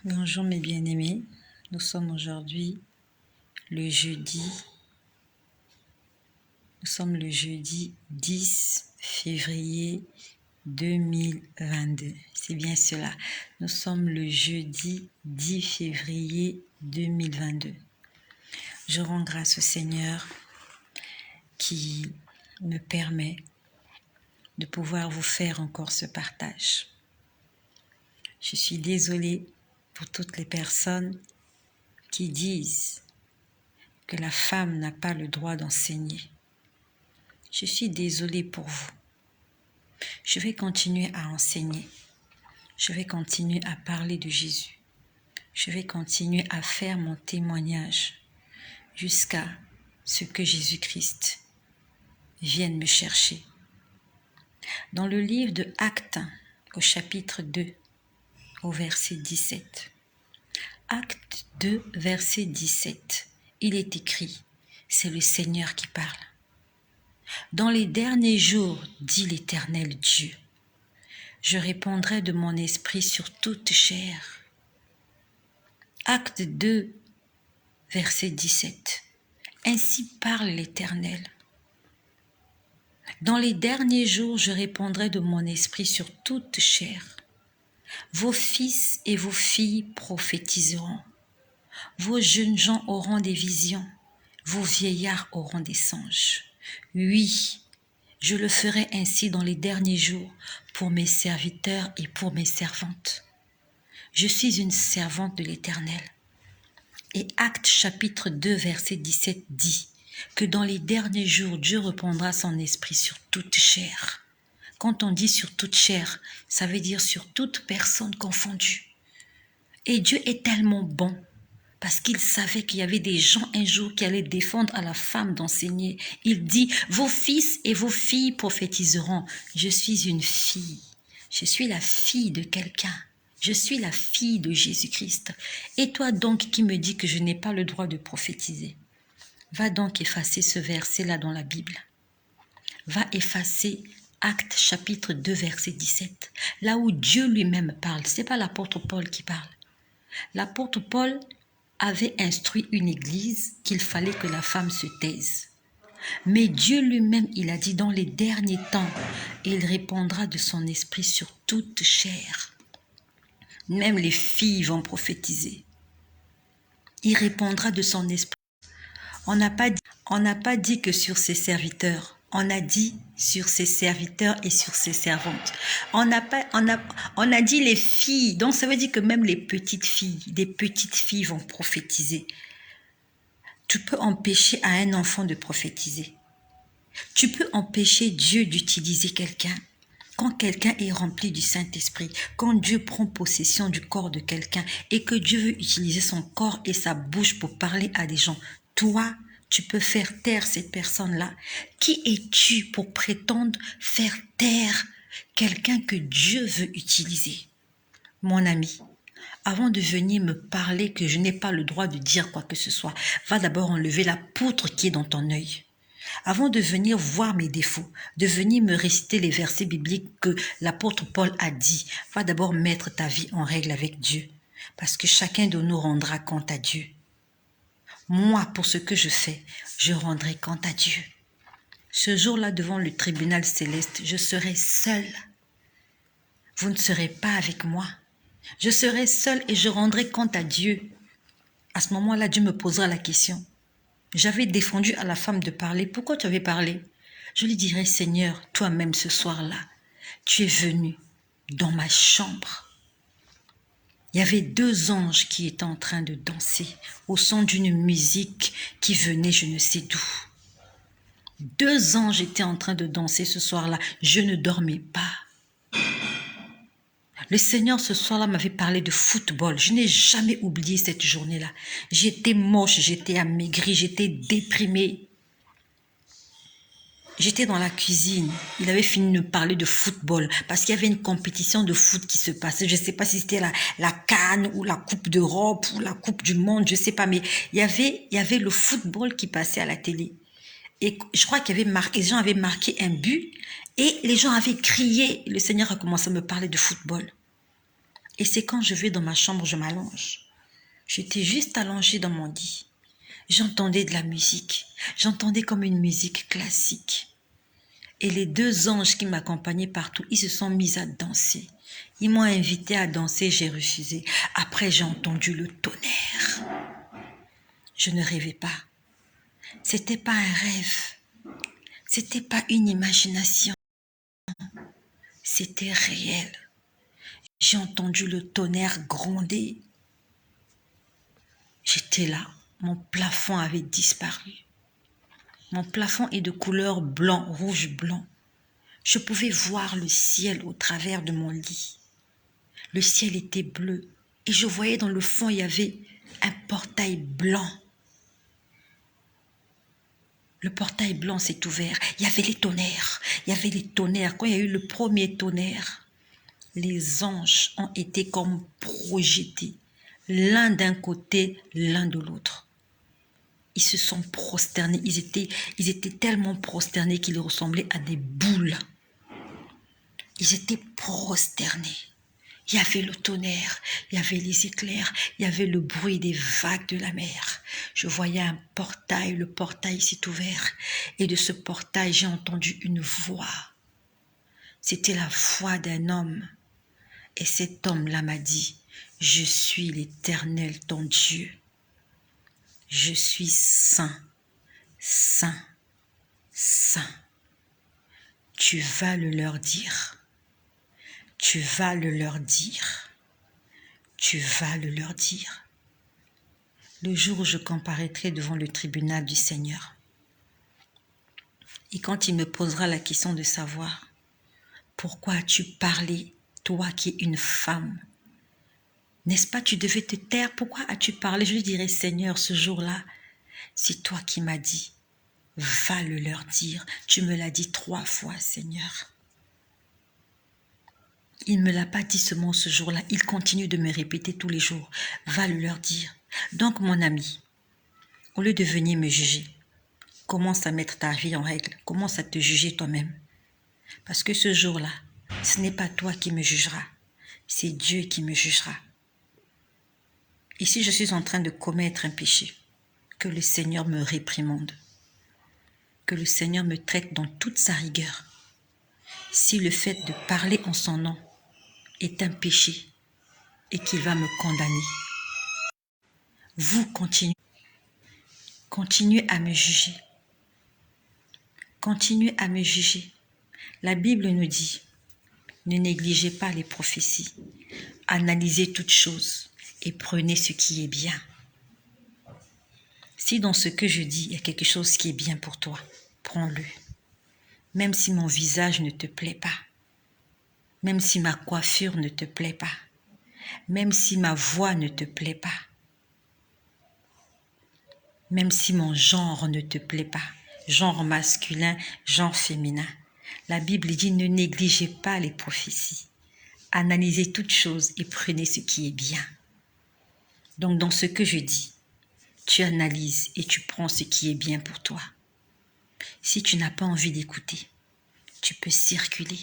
Bonjour mes bien-aimés, nous sommes aujourd'hui le jeudi, 10 février 2022. C'est bien cela, nous sommes le jeudi 10 février 2022. Je rends grâce au Seigneur qui me permet de pouvoir vous faire encore ce partage. Je suis désolée pour toutes les personnes qui disent que la femme n'a pas le droit d'enseigner. Je suis désolée pour vous. Je vais continuer à enseigner. Je vais continuer à parler de Jésus. Je vais continuer à faire mon témoignage jusqu'à ce que Jésus-Christ vienne me chercher. Dans le livre de Actes, au chapitre 2, au verset 17. Acte 2, verset 17. Il est écrit, c'est le Seigneur qui parle. Dans les derniers jours, dit l'Éternel Dieu, je répandrai de mon esprit sur toute chair. Acte 2, verset 17. Ainsi parle l'Éternel. Dans les derniers jours, je répandrai de mon esprit sur toute chair. Vos fils et vos filles prophétiseront. Vos jeunes gens auront des visions. Vos vieillards auront des songes. Oui, je le ferai ainsi dans les derniers jours pour mes serviteurs et pour mes servantes. Je suis une servante de l'Éternel. Et Actes chapitre 2 verset 17 dit que dans les derniers jours, Dieu répandra son esprit sur toute chair. Quand on dit sur toute chair, ça veut dire sur toute personne confondue. Et Dieu est tellement bon parce qu'il savait qu'il y avait des gens un jour qui allaient défendre à la femme d'enseigner. Il dit, vos fils et vos filles prophétiseront. Je suis une fille. Je suis la fille de quelqu'un. Je suis la fille de Jésus-Christ. Et toi donc qui me dis que je n'ai pas le droit de prophétiser, va donc effacer ce verset-là dans la Bible. Va effacer Actes chapitre 2 verset 17. Là où Dieu lui-même parle. Ce n'est pas l'apôtre Paul qui parle. L'apôtre Paul avait instruit une église qu'il fallait que la femme se taise. Mais Dieu lui-même, il a dit dans les derniers temps, il répandra de son esprit sur toute chair. Même les filles vont prophétiser. Il répandra de son esprit. On n'a pas dit que sur ses serviteurs. On a dit sur ses serviteurs et sur ses servantes. On a dit les filles. Donc ça veut dire que même les petites filles, des petites filles vont prophétiser. Tu peux empêcher à un enfant de prophétiser. Tu peux empêcher Dieu d'utiliser quelqu'un. Quand quelqu'un est rempli du Saint-Esprit, quand Dieu prend possession du corps de quelqu'un et que Dieu veut utiliser son corps et sa bouche pour parler à des gens, toi, tu peux faire taire cette personne-là. Qui es-tu pour prétendre faire taire quelqu'un que Dieu veut utiliser? Mon ami, avant de venir me parler que je n'ai pas le droit de dire quoi que ce soit, va d'abord enlever la poutre qui est dans ton œil. Avant de venir voir mes défauts, de venir me réciter les versets bibliques que l'apôtre Paul a dit, va d'abord mettre ta vie en règle avec Dieu. Parce que chacun de nous rendra compte à Dieu. Moi, pour ce que je fais, je rendrai compte à Dieu. Ce jour-là, devant le tribunal céleste, je serai seule. Vous ne serez pas avec moi. Je serai seule et je rendrai compte à Dieu. À ce moment-là, Dieu me posera la question. J'avais défendu à la femme de parler. Pourquoi tu avais parlé? Je lui dirai, Seigneur, toi-même ce soir-là, tu es venu dans ma chambre. Il y avait 2 anges qui étaient en train de danser au son d'une musique qui venait je ne sais d'où. 2 anges étaient en train de danser ce soir-là. Je ne dormais pas. Le Seigneur ce soir-là m'avait parlé de football. Je n'ai jamais oublié cette journée-là. J'étais moche, j'étais amaigrie, j'étais déprimée. J'étais dans la cuisine. Il avait fini de me parler de football parce qu'il y avait une compétition de foot qui se passait. Je ne sais pas si c'était la CAN ou la Coupe d'Europe ou la Coupe du Monde, je ne sais pas. Mais il y avait le football qui passait à la télé. Et je crois qu'il y avait marqué, les gens avaient marqué un but et les gens avaient crié. Le Seigneur a commencé à me parler de football. Et c'est quand je vais dans ma chambre, je m'allonge. J'étais juste allongée dans mon lit. J'entendais de la musique. J'entendais comme une musique classique. Et les deux anges qui m'accompagnaient partout, ils se sont mis à danser. Ils m'ont invité à danser, j'ai refusé. Après, j'ai entendu le tonnerre. Je ne rêvais pas. C'était pas un rêve. C'était pas une imagination. C'était réel. J'ai entendu le tonnerre gronder. J'étais là. Mon plafond avait disparu. Mon plafond est de couleur blanc, rouge-blanc. Je pouvais voir le ciel au travers de mon lit. Le ciel était bleu et je voyais dans le fond, il y avait un portail blanc. Le portail blanc s'est ouvert. Il y avait les tonnerres. Il y avait les tonnerres. Quand il y a eu le premier tonnerre, les anges ont été comme projetés, l'un d'un côté, l'un de l'autre. Ils se sont prosternés. Ils étaient tellement prosternés qu'ils ressemblaient à des boules. Ils étaient prosternés. Il y avait le tonnerre, il y avait les éclairs, il y avait le bruit des vagues de la mer. Je voyais un portail, le portail s'est ouvert. Et de ce portail, j'ai entendu une voix. C'était la voix d'un homme. Et cet homme-là m'a dit, « Je suis l'Éternel, ton Dieu. Je suis saint, saint, saint. Tu vas le leur dire. Tu vas le leur dire. Tu vas le leur dire. Le jour où je comparaîtrai devant le tribunal du Seigneur. Et quand il me posera la question de savoir, pourquoi as-tu parlé, toi qui es une femme? N'est-ce pas, tu devais te taire? Pourquoi as-tu parlé? Je lui dirai, Seigneur, ce jour-là, c'est toi qui m'as dit, va le leur dire. Tu me l'as dit 3 fois, Seigneur. Il ne me l'a pas dit seulement ce jour-là, il continue de me répéter tous les jours, va le leur dire. Donc, mon ami, au lieu de venir me juger, commence à mettre ta vie en règle, commence à te juger toi-même. Parce que ce jour-là, ce n'est pas toi qui me jugeras, c'est Dieu qui me jugera. Et si je suis en train de commettre un péché, que le Seigneur me réprimande, que le Seigneur me traite dans toute sa rigueur. Si le fait de parler en son nom est un péché et qu'il va me condamner, vous continuez à me juger. Continuez à me juger. La Bible nous dit, ne négligez pas les prophéties, analysez toutes choses et prenez ce qui est bien. Si dans ce que je dis, il y a quelque chose qui est bien pour toi, prends-le. Même si mon visage ne te plaît pas, même si ma coiffure ne te plaît pas, même si ma voix ne te plaît pas, même si mon genre ne te plaît pas, genre masculin, genre féminin. La Bible dit, ne négligez pas les prophéties. Analysez toutes choses et prenez ce qui est bien. Donc dans ce que je dis, tu analyses et tu prends ce qui est bien pour toi. Si tu n'as pas envie d'écouter, tu peux circuler.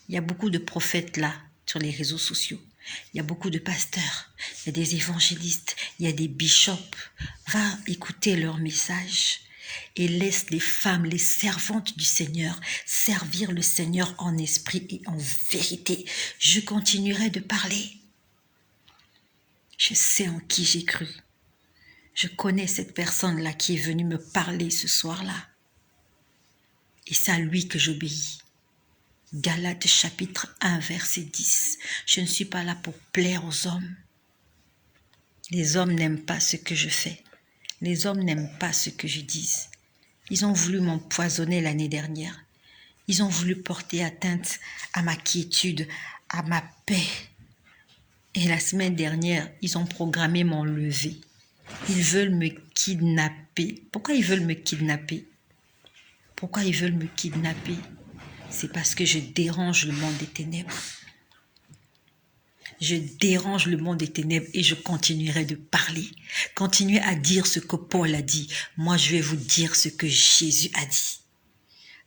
Il y a beaucoup de prophètes là, sur les réseaux sociaux. Il y a beaucoup de pasteurs, il y a des évangélistes, il y a des bishops. Va écouter leurs messages et laisse les femmes, les servantes du Seigneur, servir le Seigneur en esprit et en vérité. Je continuerai de parler. Je sais en qui j'ai cru. Je connais cette personne-là qui est venue me parler ce soir-là. Et c'est à lui que j'obéis. Galates chapitre 1, verset 10. Je ne suis pas là pour plaire aux hommes. Les hommes n'aiment pas ce que je fais. Les hommes n'aiment pas ce que je dis. Ils ont voulu m'empoisonner l'année dernière. Ils ont voulu porter atteinte à ma quiétude, à ma paix. Et la semaine dernière, ils ont programmé mon lever. Ils veulent me kidnapper. Pourquoi ils veulent me kidnapper? Pourquoi ils veulent me kidnapper? C'est parce que je dérange le monde des ténèbres. Je dérange le monde des ténèbres et je continuerai de parler. Continuez à dire ce que Paul a dit. Moi, je vais vous dire ce que Jésus a dit.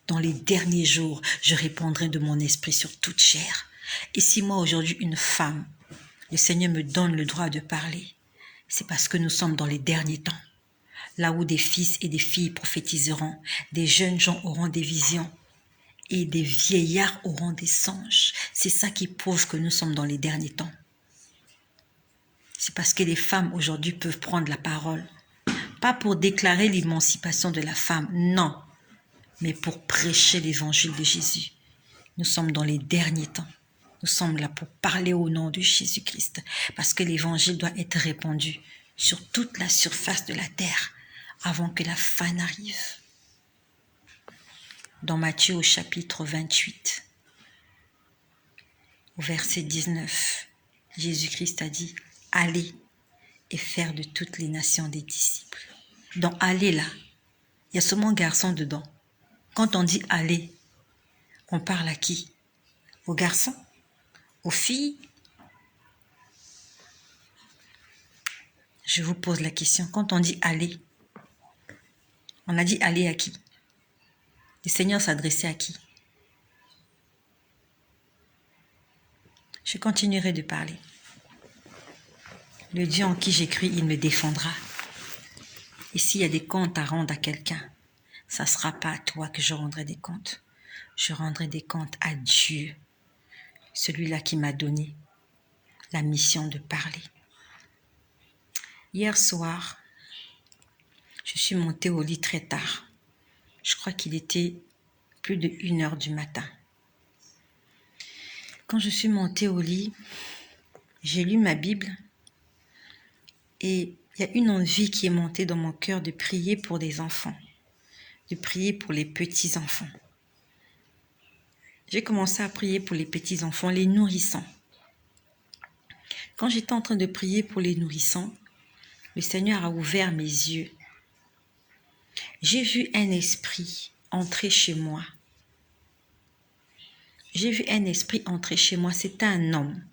Dans les derniers jours, je répondrai de mon esprit sur toute chair. Et si moi, aujourd'hui, une femme, Le Seigneur me donne le droit de parler. C'est parce que nous sommes dans les derniers temps. Là où des fils et des filles prophétiseront, des jeunes gens auront des visions et des vieillards auront des songes. C'est ça qui prouve que nous sommes dans les derniers temps. C'est parce que les femmes aujourd'hui peuvent prendre la parole. Pas pour déclarer l'émancipation de la femme, non, mais pour prêcher l'évangile de Jésus. Nous sommes dans les derniers temps. Nous sommes là pour parler au nom de Jésus-Christ, parce que l'évangile doit être répandu sur toute la surface de la terre avant que la fin n'arrive. Dans Matthieu au chapitre 28, au verset 19, Jésus-Christ a dit « Allez et faire de toutes les nations des disciples ». Dans « aller » là, il y a seulement garçon dedans. Quand on dit « aller », on parle à qui? Aux garçons? Aux filles? Je vous pose la question. Quand on dit « aller », on a dit « aller » à qui? Le Seigneur s'adressait à qui? Je continuerai de parler. Le Dieu en qui j'écris, il me défendra. Et s'il y a des comptes à rendre à quelqu'un, ça ne sera pas à toi que je rendrai des comptes. Je rendrai des comptes à Dieu, celui-là qui m'a donné la mission de parler. Hier soir, je suis montée au lit très tard. Je crois qu'il était plus de 1h du matin. Quand je suis montée au lit, j'ai lu ma Bible et il y a une envie qui est montée dans mon cœur de prier pour les enfants, de prier pour les petits-enfants. J'ai commencé à prier pour les petits-enfants, les nourrissants. Quand j'étais en train de prier pour les nourrissants, le Seigneur a ouvert mes yeux. J'ai vu un esprit entrer chez moi. J'ai vu un esprit entrer chez moi. C'était un homme.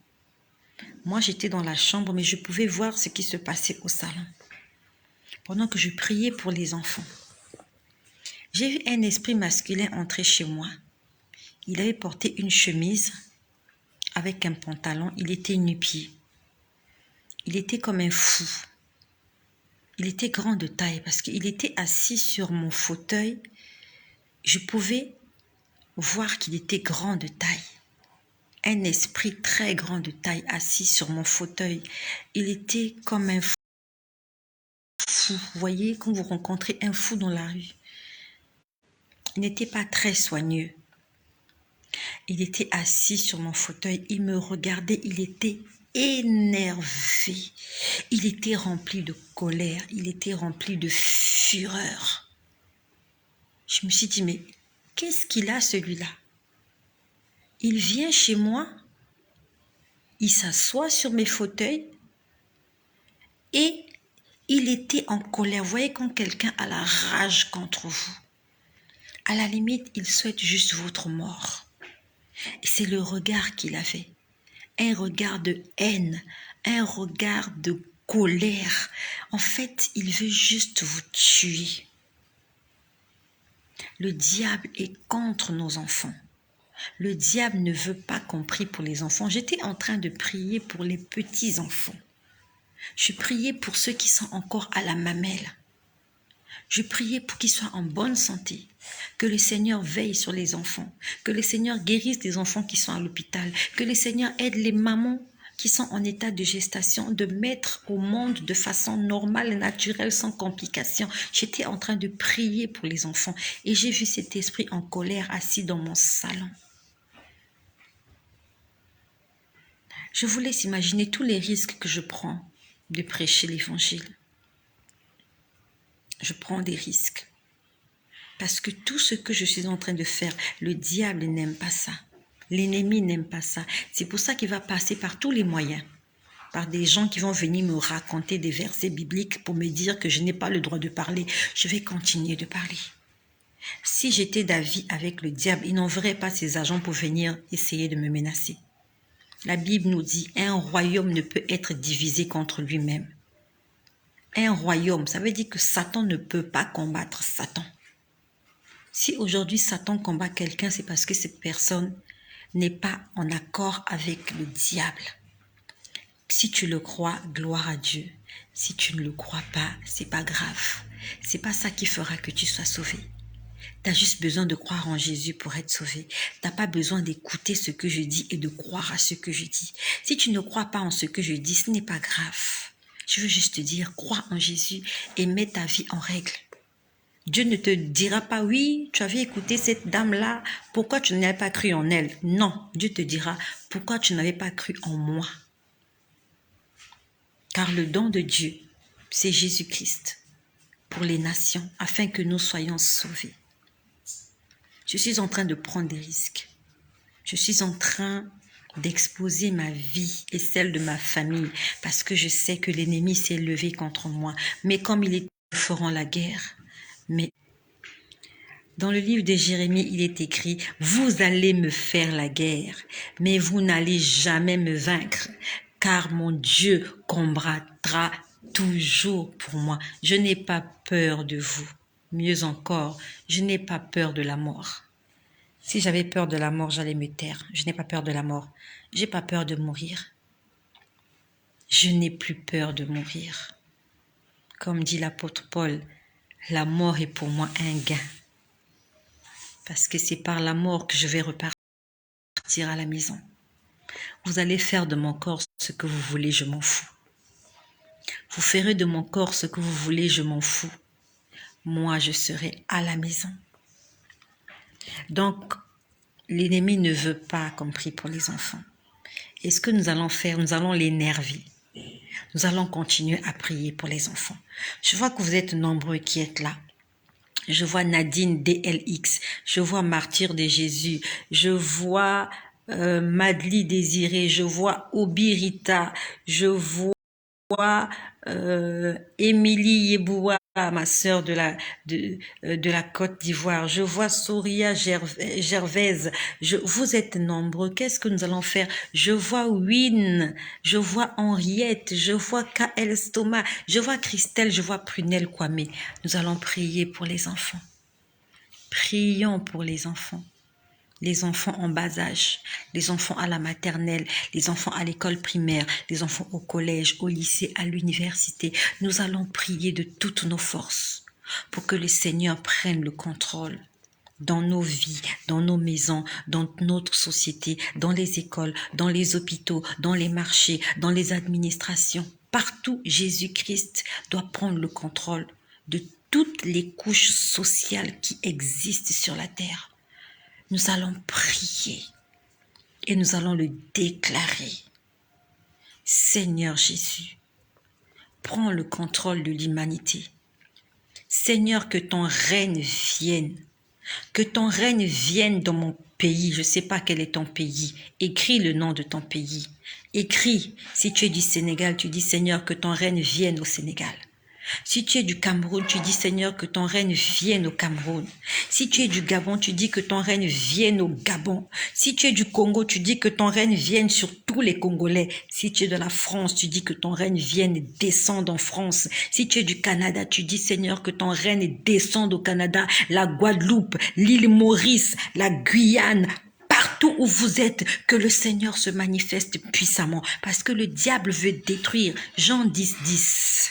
Moi, j'étais dans la chambre, mais je pouvais voir ce qui se passait au salon. Pendant que je priais pour les enfants, j'ai vu un esprit masculin entrer chez moi. Il avait porté une chemise avec un pantalon. Il était nu-pied. Il était comme un fou. Il était grand de taille parce qu'il était assis sur mon fauteuil. Je pouvais voir qu'il était grand de taille. Un esprit très grand de taille assis sur mon fauteuil. Il était comme un fou. Vous voyez, quand vous rencontrez un fou dans la rue, il n'était pas très soigneux. Il était assis sur mon fauteuil, il me regardait, il était énervé. Il était rempli de colère, il était rempli de fureur. Je me suis dit, mais qu'est-ce qu'il a celui-là? Il vient chez moi, il s'assoit sur mes fauteuils et il était en colère. Vous voyez quand quelqu'un a la rage contre vous, à la limite, il souhaite juste votre mort. Et c'est le regard qu'il avait. Un regard de haine, un regard de colère. En fait, il veut juste vous tuer. Le diable est contre nos enfants. Le diable ne veut pas qu'on prie pour les enfants. J'étais en train de prier pour les petits-enfants. Je priais pour ceux qui sont encore à la mamelle. Je priais pour qu'ils soient en bonne santé, que le Seigneur veille sur les enfants, que le Seigneur guérisse les enfants qui sont à l'hôpital, que le Seigneur aide les mamans qui sont en état de gestation de mettre au monde de façon normale, naturelle, sans complications. J'étais en train de prier pour les enfants et j'ai vu cet esprit en colère assis dans mon salon. Je vous laisse imaginer tous les risques que je prends de prêcher l'évangile. Je prends des risques. Parce que tout ce que je suis en train de faire, le diable n'aime pas ça. L'ennemi n'aime pas ça. C'est pour ça qu'il va passer par tous les moyens. Par des gens qui vont venir me raconter des versets bibliques pour me dire que je n'ai pas le droit de parler. Je vais continuer de parler. Si j'étais d'avis avec le diable, il n'enverrait pas ses agents pour venir essayer de me menacer. La Bible nous dit, un royaume ne peut être divisé contre lui-même. Un royaume, ça veut dire que Satan ne peut pas combattre Satan. Si aujourd'hui Satan combat quelqu'un, c'est parce que cette personne n'est pas en accord avec le diable. Si tu le crois, gloire à Dieu. Si tu ne le crois pas, c'est pas grave. C'est pas ça qui fera que tu sois sauvé. Tu as juste besoin de croire en Jésus pour être sauvé. Tu n'as pas besoin d'écouter ce que je dis et de croire à ce que je dis. Si tu ne crois pas en ce que je dis, ce n'est pas grave. Je veux juste te dire, crois en Jésus et mets ta vie en règle. Dieu ne te dira pas, oui, tu avais écouté cette dame-là, pourquoi tu n'avais pas cru en elle? Non, Dieu te dira, pourquoi tu n'avais pas cru en moi? Car le don de Dieu, c'est Jésus-Christ pour les nations, afin que nous soyons sauvés. Je suis en train de prendre des risques. Je suis en train d'exposer ma vie et celle de ma famille parce que je sais que l'ennemi s'est levé contre moi. Mais comme il est, nous ferons la guerre. Mais dans le livre de Jérémie, il est écrit, vous allez me faire la guerre, mais vous n'allez jamais me vaincre, car mon Dieu combattra toujours pour moi. Je n'ai pas peur de vous. Mieux encore, je n'ai pas peur de la mort. Si j'avais peur de la mort, j'allais me taire. Je n'ai pas peur de la mort. J'ai pas peur de mourir. Je n'ai plus peur de mourir. Comme dit l'apôtre Paul, la mort est pour moi un gain. Parce que c'est par la mort que je vais repartir à la maison. Vous allez faire de mon corps ce que vous voulez, je m'en fous. Vous ferez de mon corps ce que vous voulez, je m'en fous. Moi, je serai à la maison. Donc, l'ennemi ne veut pas qu'on prie pour les enfants. Et ce que nous allons faire, nous allons l'énerver. Nous allons continuer à prier pour les enfants. Je vois que vous êtes nombreux qui êtes là. Je vois Nadine DLX, je vois Martyr de Jésus, je vois Madly Désiré, je vois Obirita, je vois Émilie Yeboua, ma sœur de la Côte d'Ivoire. Je vois Souria Gervaise. Vous êtes nombreux. Qu'est-ce que nous allons faire? Je vois Win, je vois Henriette, je vois KL Stoma, je vois Christelle, je vois Prunelle Kwame. Nous allons prier pour les enfants. Prions pour les enfants en bas âge, les enfants à la maternelle, les enfants à l'école primaire, les enfants au collège, au lycée, à l'université. Nous allons prier de toutes nos forces pour que le Seigneur prenne le contrôle dans nos vies, dans nos maisons, dans notre société, dans les écoles, dans les hôpitaux, dans les marchés, dans les administrations. Partout, Jésus-Christ doit prendre le contrôle de toutes les couches sociales qui existent sur la terre. Nous allons prier et nous allons le déclarer. Seigneur Jésus, prends le contrôle de l'humanité. Seigneur, que ton règne vienne. Que ton règne vienne dans mon pays. Je ne sais pas quel est ton pays. Écris le nom de ton pays. Écris. Si tu es du Sénégal, tu dis Seigneur, que ton règne vienne au Sénégal. Si tu es du Cameroun, tu dis Seigneur que ton règne vienne au Cameroun. Si tu es du Gabon, tu dis que ton règne vienne au Gabon. Si tu es du Congo, tu dis que ton règne vienne sur tous les Congolais. Si tu es de la France, tu dis que ton règne vienne et descende en France. Si tu es du Canada, tu dis Seigneur que ton règne descende au Canada, la Guadeloupe, l'île Maurice, la Guyane. Partout où vous êtes, que le Seigneur se manifeste puissamment. Parce que le diable veut détruire. Jean 10, 10.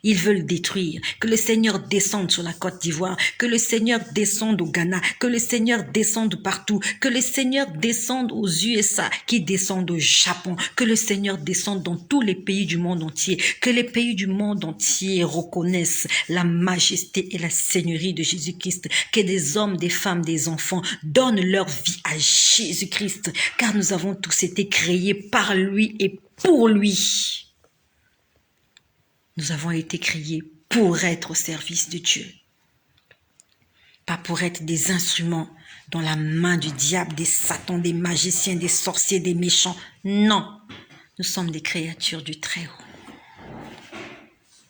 Ils veulent détruire. Que le Seigneur descende sur la Côte d'Ivoire. Que le Seigneur descende au Ghana. Que le Seigneur descende partout. Que le Seigneur descende aux USA. Qui descende au Japon. Que le Seigneur descende dans tous les pays du monde entier. Que les pays du monde entier reconnaissent la majesté et la seigneurie de Jésus-Christ. Que des hommes, des femmes, des enfants donnent leur vie à Jésus-Christ. Car nous avons tous été créés par lui et pour lui. Nous avons été créés pour être au service de Dieu. Pas pour être des instruments dans la main du diable, des satans, des magiciens, des sorciers, des méchants. Non, nous sommes des créatures du Très-Haut.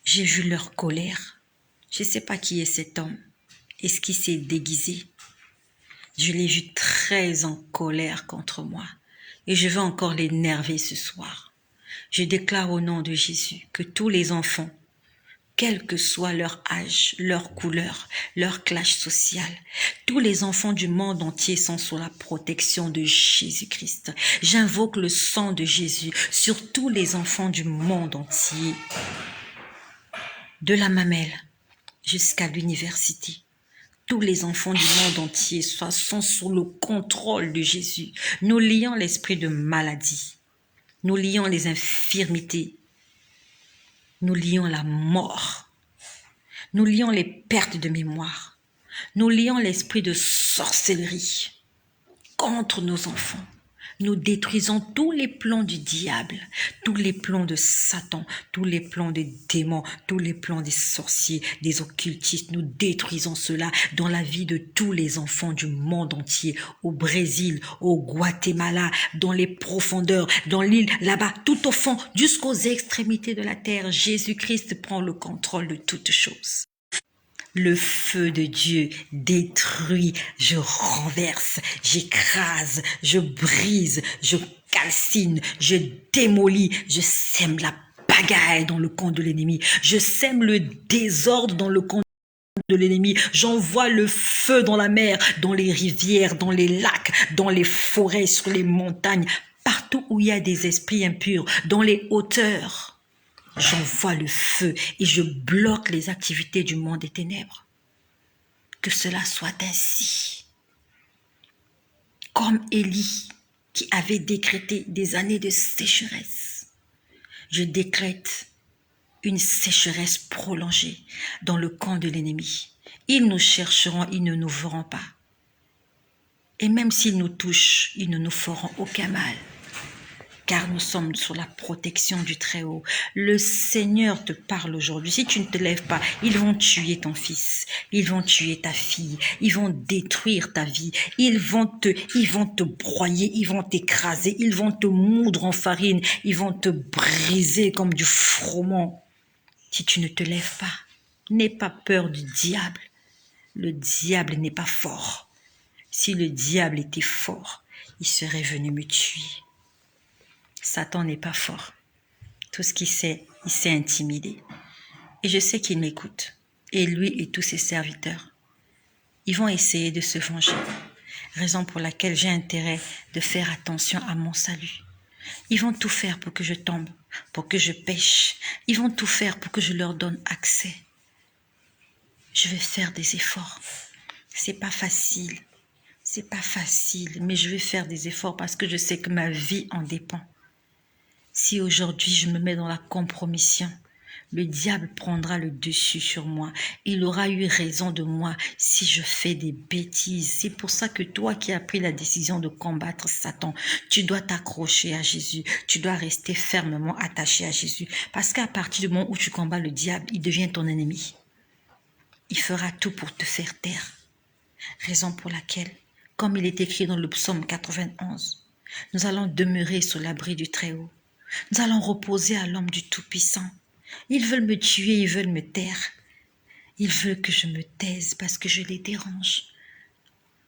J'ai vu leur colère. Je ne sais pas qui est cet homme. Est-ce qu'il s'est déguisé? Je l'ai vu très en colère contre moi. Et je veux encore l'énerver ce soir. Je déclare au nom de Jésus que tous les enfants, quel que soit leur âge, leur couleur, leur classe sociale. Tous les enfants du monde entier sont sous la protection de Jésus-Christ. J'invoque le sang de Jésus sur tous les enfants du monde entier, de la mamelle jusqu'à l'université. Tous les enfants du monde entier sont sous le contrôle de Jésus. Nous lions l'esprit de maladie. Nous lions les infirmités. Nous lions la mort. Nous lions les pertes de mémoire. Nous lions l'esprit de sorcellerie contre nos enfants. Nous détruisons tous les plans du diable, tous les plans de Satan, tous les plans des démons, tous les plans des sorciers, des occultistes. Nous détruisons cela dans la vie de tous les enfants du monde entier, au Brésil, au Guatemala, dans les profondeurs, dans l'île, là-bas, tout au fond, jusqu'aux extrémités de la terre. Jésus-Christ prend le contrôle de toutes choses. Le feu de Dieu détruit, je renverse, j'écrase, je brise, je calcine, je démolis, je sème la pagaille dans le camp de l'ennemi, je sème le désordre dans le camp de l'ennemi, j'envoie le feu dans la mer, dans les rivières, dans les lacs, dans les forêts, sur les montagnes, partout où il y a des esprits impurs, dans les hauteurs. J'envoie le feu et je bloque les activités du monde des ténèbres. Que cela soit ainsi. Comme Élie qui avait décrété des années de sécheresse, je décrète une sécheresse prolongée dans le camp de l'ennemi. Ils nous chercheront, ils ne nous verront pas. Et même s'ils nous touchent, ils ne nous feront aucun mal. Car nous sommes sous la protection du Très-Haut. Le Seigneur te parle aujourd'hui. Si tu ne te lèves pas, ils vont tuer ton fils, ils vont tuer ta fille, ils vont détruire ta vie, ils vont te broyer, ils vont t'écraser, ils vont te moudre en farine, ils vont te briser comme du froment. Si tu ne te lèves pas, n'aie pas peur du diable. Le diable n'est pas fort. Si le diable était fort, il serait venu me tuer. Satan n'est pas fort. Tout ce qu'il sait, il s'est intimidé. Et je sais qu'il m'écoute. Et lui et tous ses serviteurs. Ils vont essayer de se venger. Raison pour laquelle j'ai intérêt de faire attention à mon salut. Ils vont tout faire pour que je tombe, pour que je pêche. Ils vont tout faire pour que je leur donne accès. Je vais faire des efforts. C'est pas facile. C'est pas facile, mais je vais faire des efforts parce que je sais que ma vie en dépend. Si aujourd'hui je me mets dans la compromission, le diable prendra le dessus sur moi. Il aura eu raison de moi si je fais des bêtises. C'est pour ça que toi qui as pris la décision de combattre Satan, tu dois t'accrocher à Jésus. Tu dois rester fermement attaché à Jésus. Parce qu'à partir du moment où tu combats le diable, il devient ton ennemi. Il fera tout pour te faire taire. Raison pour laquelle, comme il est écrit dans le psaume 91, nous allons demeurer sous l'abri du Très-Haut. Nous allons reposer à l'homme du Tout-Puissant. Ils veulent me tuer, ils veulent me taire. Ils veulent que je me taise parce que je les dérange.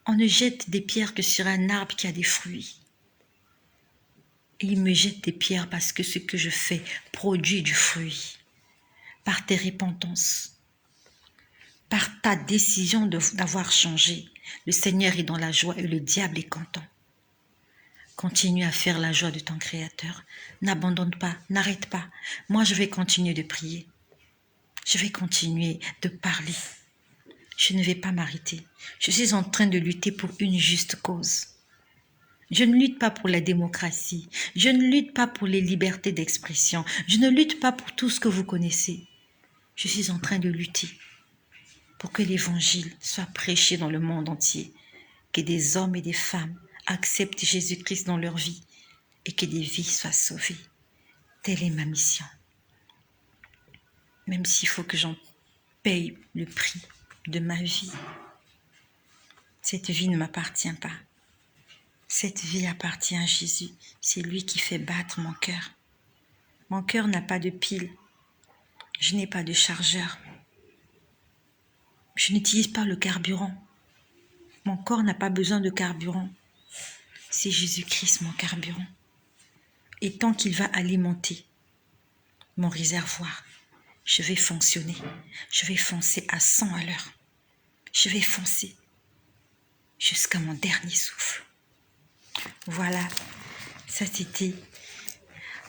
On ne jette des pierres que sur un arbre qui a des fruits. Et ils me jettent des pierres parce que ce que je fais produit du fruit. Par tes repentances, par ta décision d'avoir changé, le Seigneur est dans la joie et le diable est content. Continue à faire la joie de ton Créateur. N'abandonne pas, n'arrête pas. Moi, je vais continuer de prier. Je vais continuer de parler. Je ne vais pas m'arrêter. Je suis en train de lutter pour une juste cause. Je ne lutte pas pour la démocratie. Je ne lutte pas pour les libertés d'expression. Je ne lutte pas pour tout ce que vous connaissez. Je suis en train de lutter pour que l'évangile soit prêché dans le monde entier. Que des hommes et des femmes acceptent Jésus-Christ dans leur vie et que des vies soient sauvées. Telle est ma mission. Même s'il faut que j'en paye le prix de ma vie. Cette vie ne m'appartient pas. Cette vie appartient à Jésus. C'est lui qui fait battre mon cœur. Mon cœur n'a pas de pile. Je n'ai pas de chargeur. Je n'utilise pas le carburant. Mon corps n'a pas besoin de carburant. C'est Jésus-Christ mon carburant. Et tant qu'il va alimenter mon réservoir, je vais fonctionner. Je vais foncer à 100 à l'heure. Je vais foncer jusqu'à mon dernier souffle. Voilà, ça c'était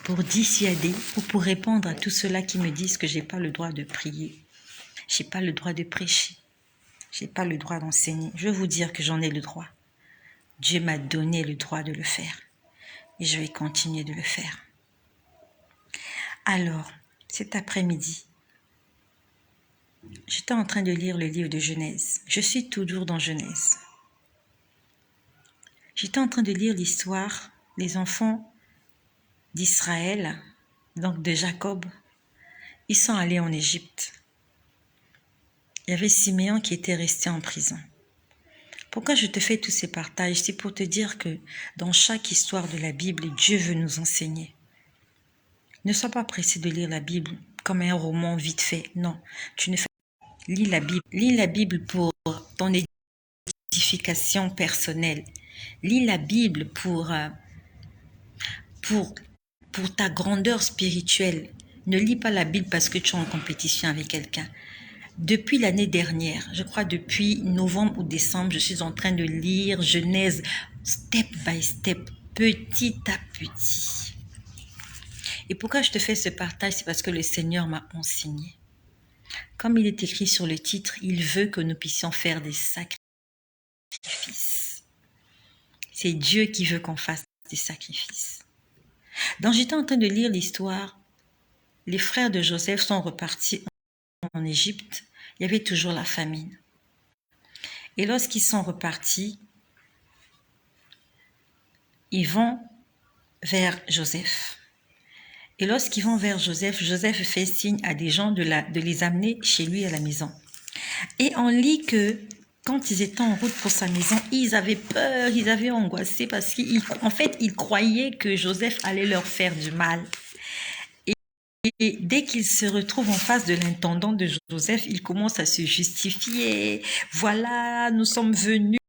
pour dissuader ou pour répondre à tous ceux-là qui me disent que j'ai pas le droit de prier. J'ai pas le droit de prêcher. J'ai pas le droit d'enseigner. Je vais vous dire que j'en ai le droit. Dieu m'a donné le droit de le faire. Et je vais continuer de le faire. Alors, cet après-midi, j'étais en train de lire le livre de Genèse. Je suis toujours dans Genèse. J'étais en train de lire l'histoire des enfants d'Israël, donc de Jacob. Ils sont allés en Égypte. Il y avait Siméon qui était resté en prison. Pourquoi je te fais tous ces partages? C'est pour te dire que dans chaque histoire de la Bible, Dieu veut nous enseigner. Ne sois pas pressé de lire la Bible comme un roman vite fait. Non, tu ne fais pas. Lis la Bible. Lis la Bible pour ton édification personnelle. Lis la Bible pour ta grandeur spirituelle. Ne lis pas la Bible parce que tu es en compétition avec quelqu'un. Depuis l'année dernière, je crois depuis novembre ou décembre, je suis en train de lire Genèse step by step, petit à petit. Et pourquoi je te fais ce partage? C'est parce que le Seigneur m'a enseigné. Comme il est écrit sur le titre, il veut que nous puissions faire des sacrifices. C'est Dieu qui veut qu'on fasse des sacrifices. Donc j'étais en train de lire l'histoire. Les frères de Joseph sont repartis en Égypte. Il y avait toujours la famine. Et lorsqu'ils sont repartis, ils vont vers Joseph. Et lorsqu'ils vont vers Joseph, Joseph fait signe à des gens de les amener chez lui à la maison. Et on lit que quand ils étaient en route pour sa maison, ils avaient peur, ils avaient angoissé parce qu'en fait, ils croyaient que Joseph allait leur faire du mal. Et dès qu'ils se retrouvent en face de l'intendant de Joseph, ils commencent à se justifier. Voilà, nous sommes venus.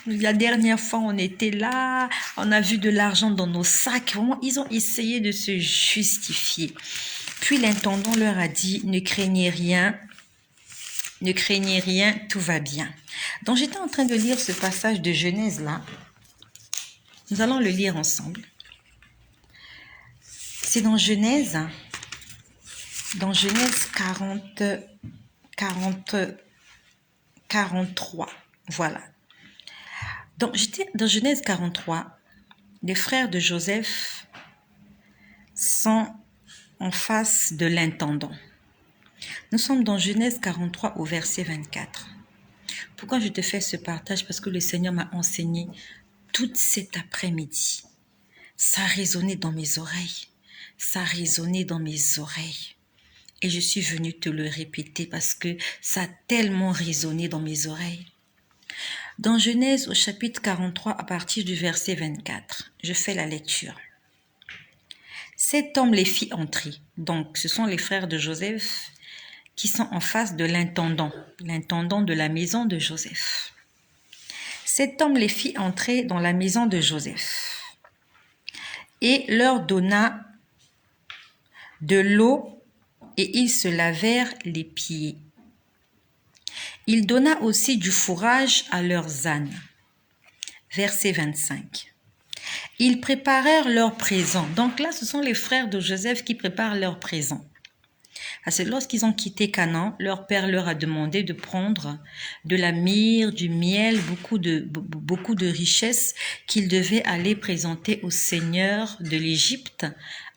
La dernière fois, on était là, on a vu de l'argent dans nos sacs. Vraiment, ils ont essayé de se justifier. Puis l'intendant leur a dit, ne craignez rien, tout va bien. Donc j'étais en train de lire ce passage de Genèse là. Nous allons le lire ensemble. C'est dans Genèse 43. Voilà. Donc, j'étais dans Genèse 43. Les frères de Joseph sont en face de l'intendant. Nous sommes dans Genèse 43 au verset 24. Pourquoi je te fais ce partage? Parce que le Seigneur m'a enseigné toute cet après-midi. Ça a résonné dans mes oreilles. Ça a résonné dans mes oreilles. Et je suis venue te le répéter parce que ça a tellement résonné dans mes oreilles. Dans Genèse au chapitre 43 à partir du verset 24, je fais la lecture. Cet homme les fit entrer. Donc ce sont les frères de Joseph qui sont en face de l'intendant de la maison de Joseph. Cet homme les fit entrer dans la maison de Joseph et leur donna de l'eau et ils se lavèrent les pieds. Il donna aussi du fourrage à leurs ânes. Verset 25. Ils préparèrent leur présent. Donc là, ce sont les frères de Joseph qui préparent leur présent. Parce que lorsqu'ils ont quitté Canaan, leur père leur a demandé de prendre de la myrrhe, du miel, beaucoup de richesses qu'ils devaient aller présenter au Seigneur de l'Égypte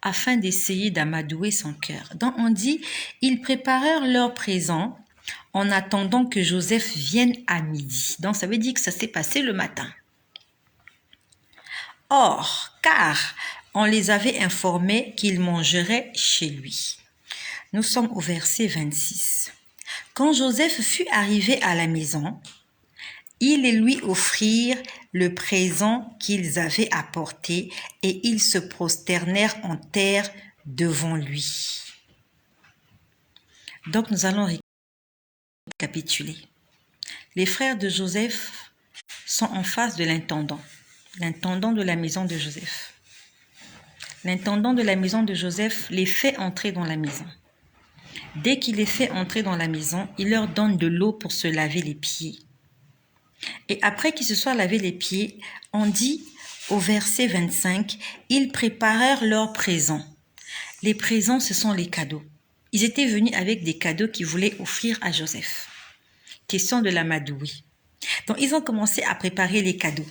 afin d'essayer d'amadouer son cœur. Donc on dit, ils préparèrent leur présent en attendant que Joseph vienne à midi. Donc ça veut dire que ça s'est passé le matin. Or, car on les avait informés qu'ils mangeraient chez lui. Nous sommes au verset 26. Quand Joseph fut arrivé à la maison, ils lui offrirent le présent qu'ils avaient apporté et ils se prosternèrent en terre devant lui. Donc nous allons récapituler. Les frères de Joseph sont en face de l'intendant de la maison de Joseph. L'intendant de la maison de Joseph les fait entrer dans la maison. Dès qu'il les fait entrer dans la maison, il leur donne de l'eau pour se laver les pieds. Et après qu'ils se soient lavé les pieds, on dit au verset 25, ils préparèrent leurs présents. Les présents, ce sont les cadeaux. Ils étaient venus avec des cadeaux qu'ils voulaient offrir à Joseph. Question de l'amadouie. Donc, ils ont commencé à préparer les cadeaux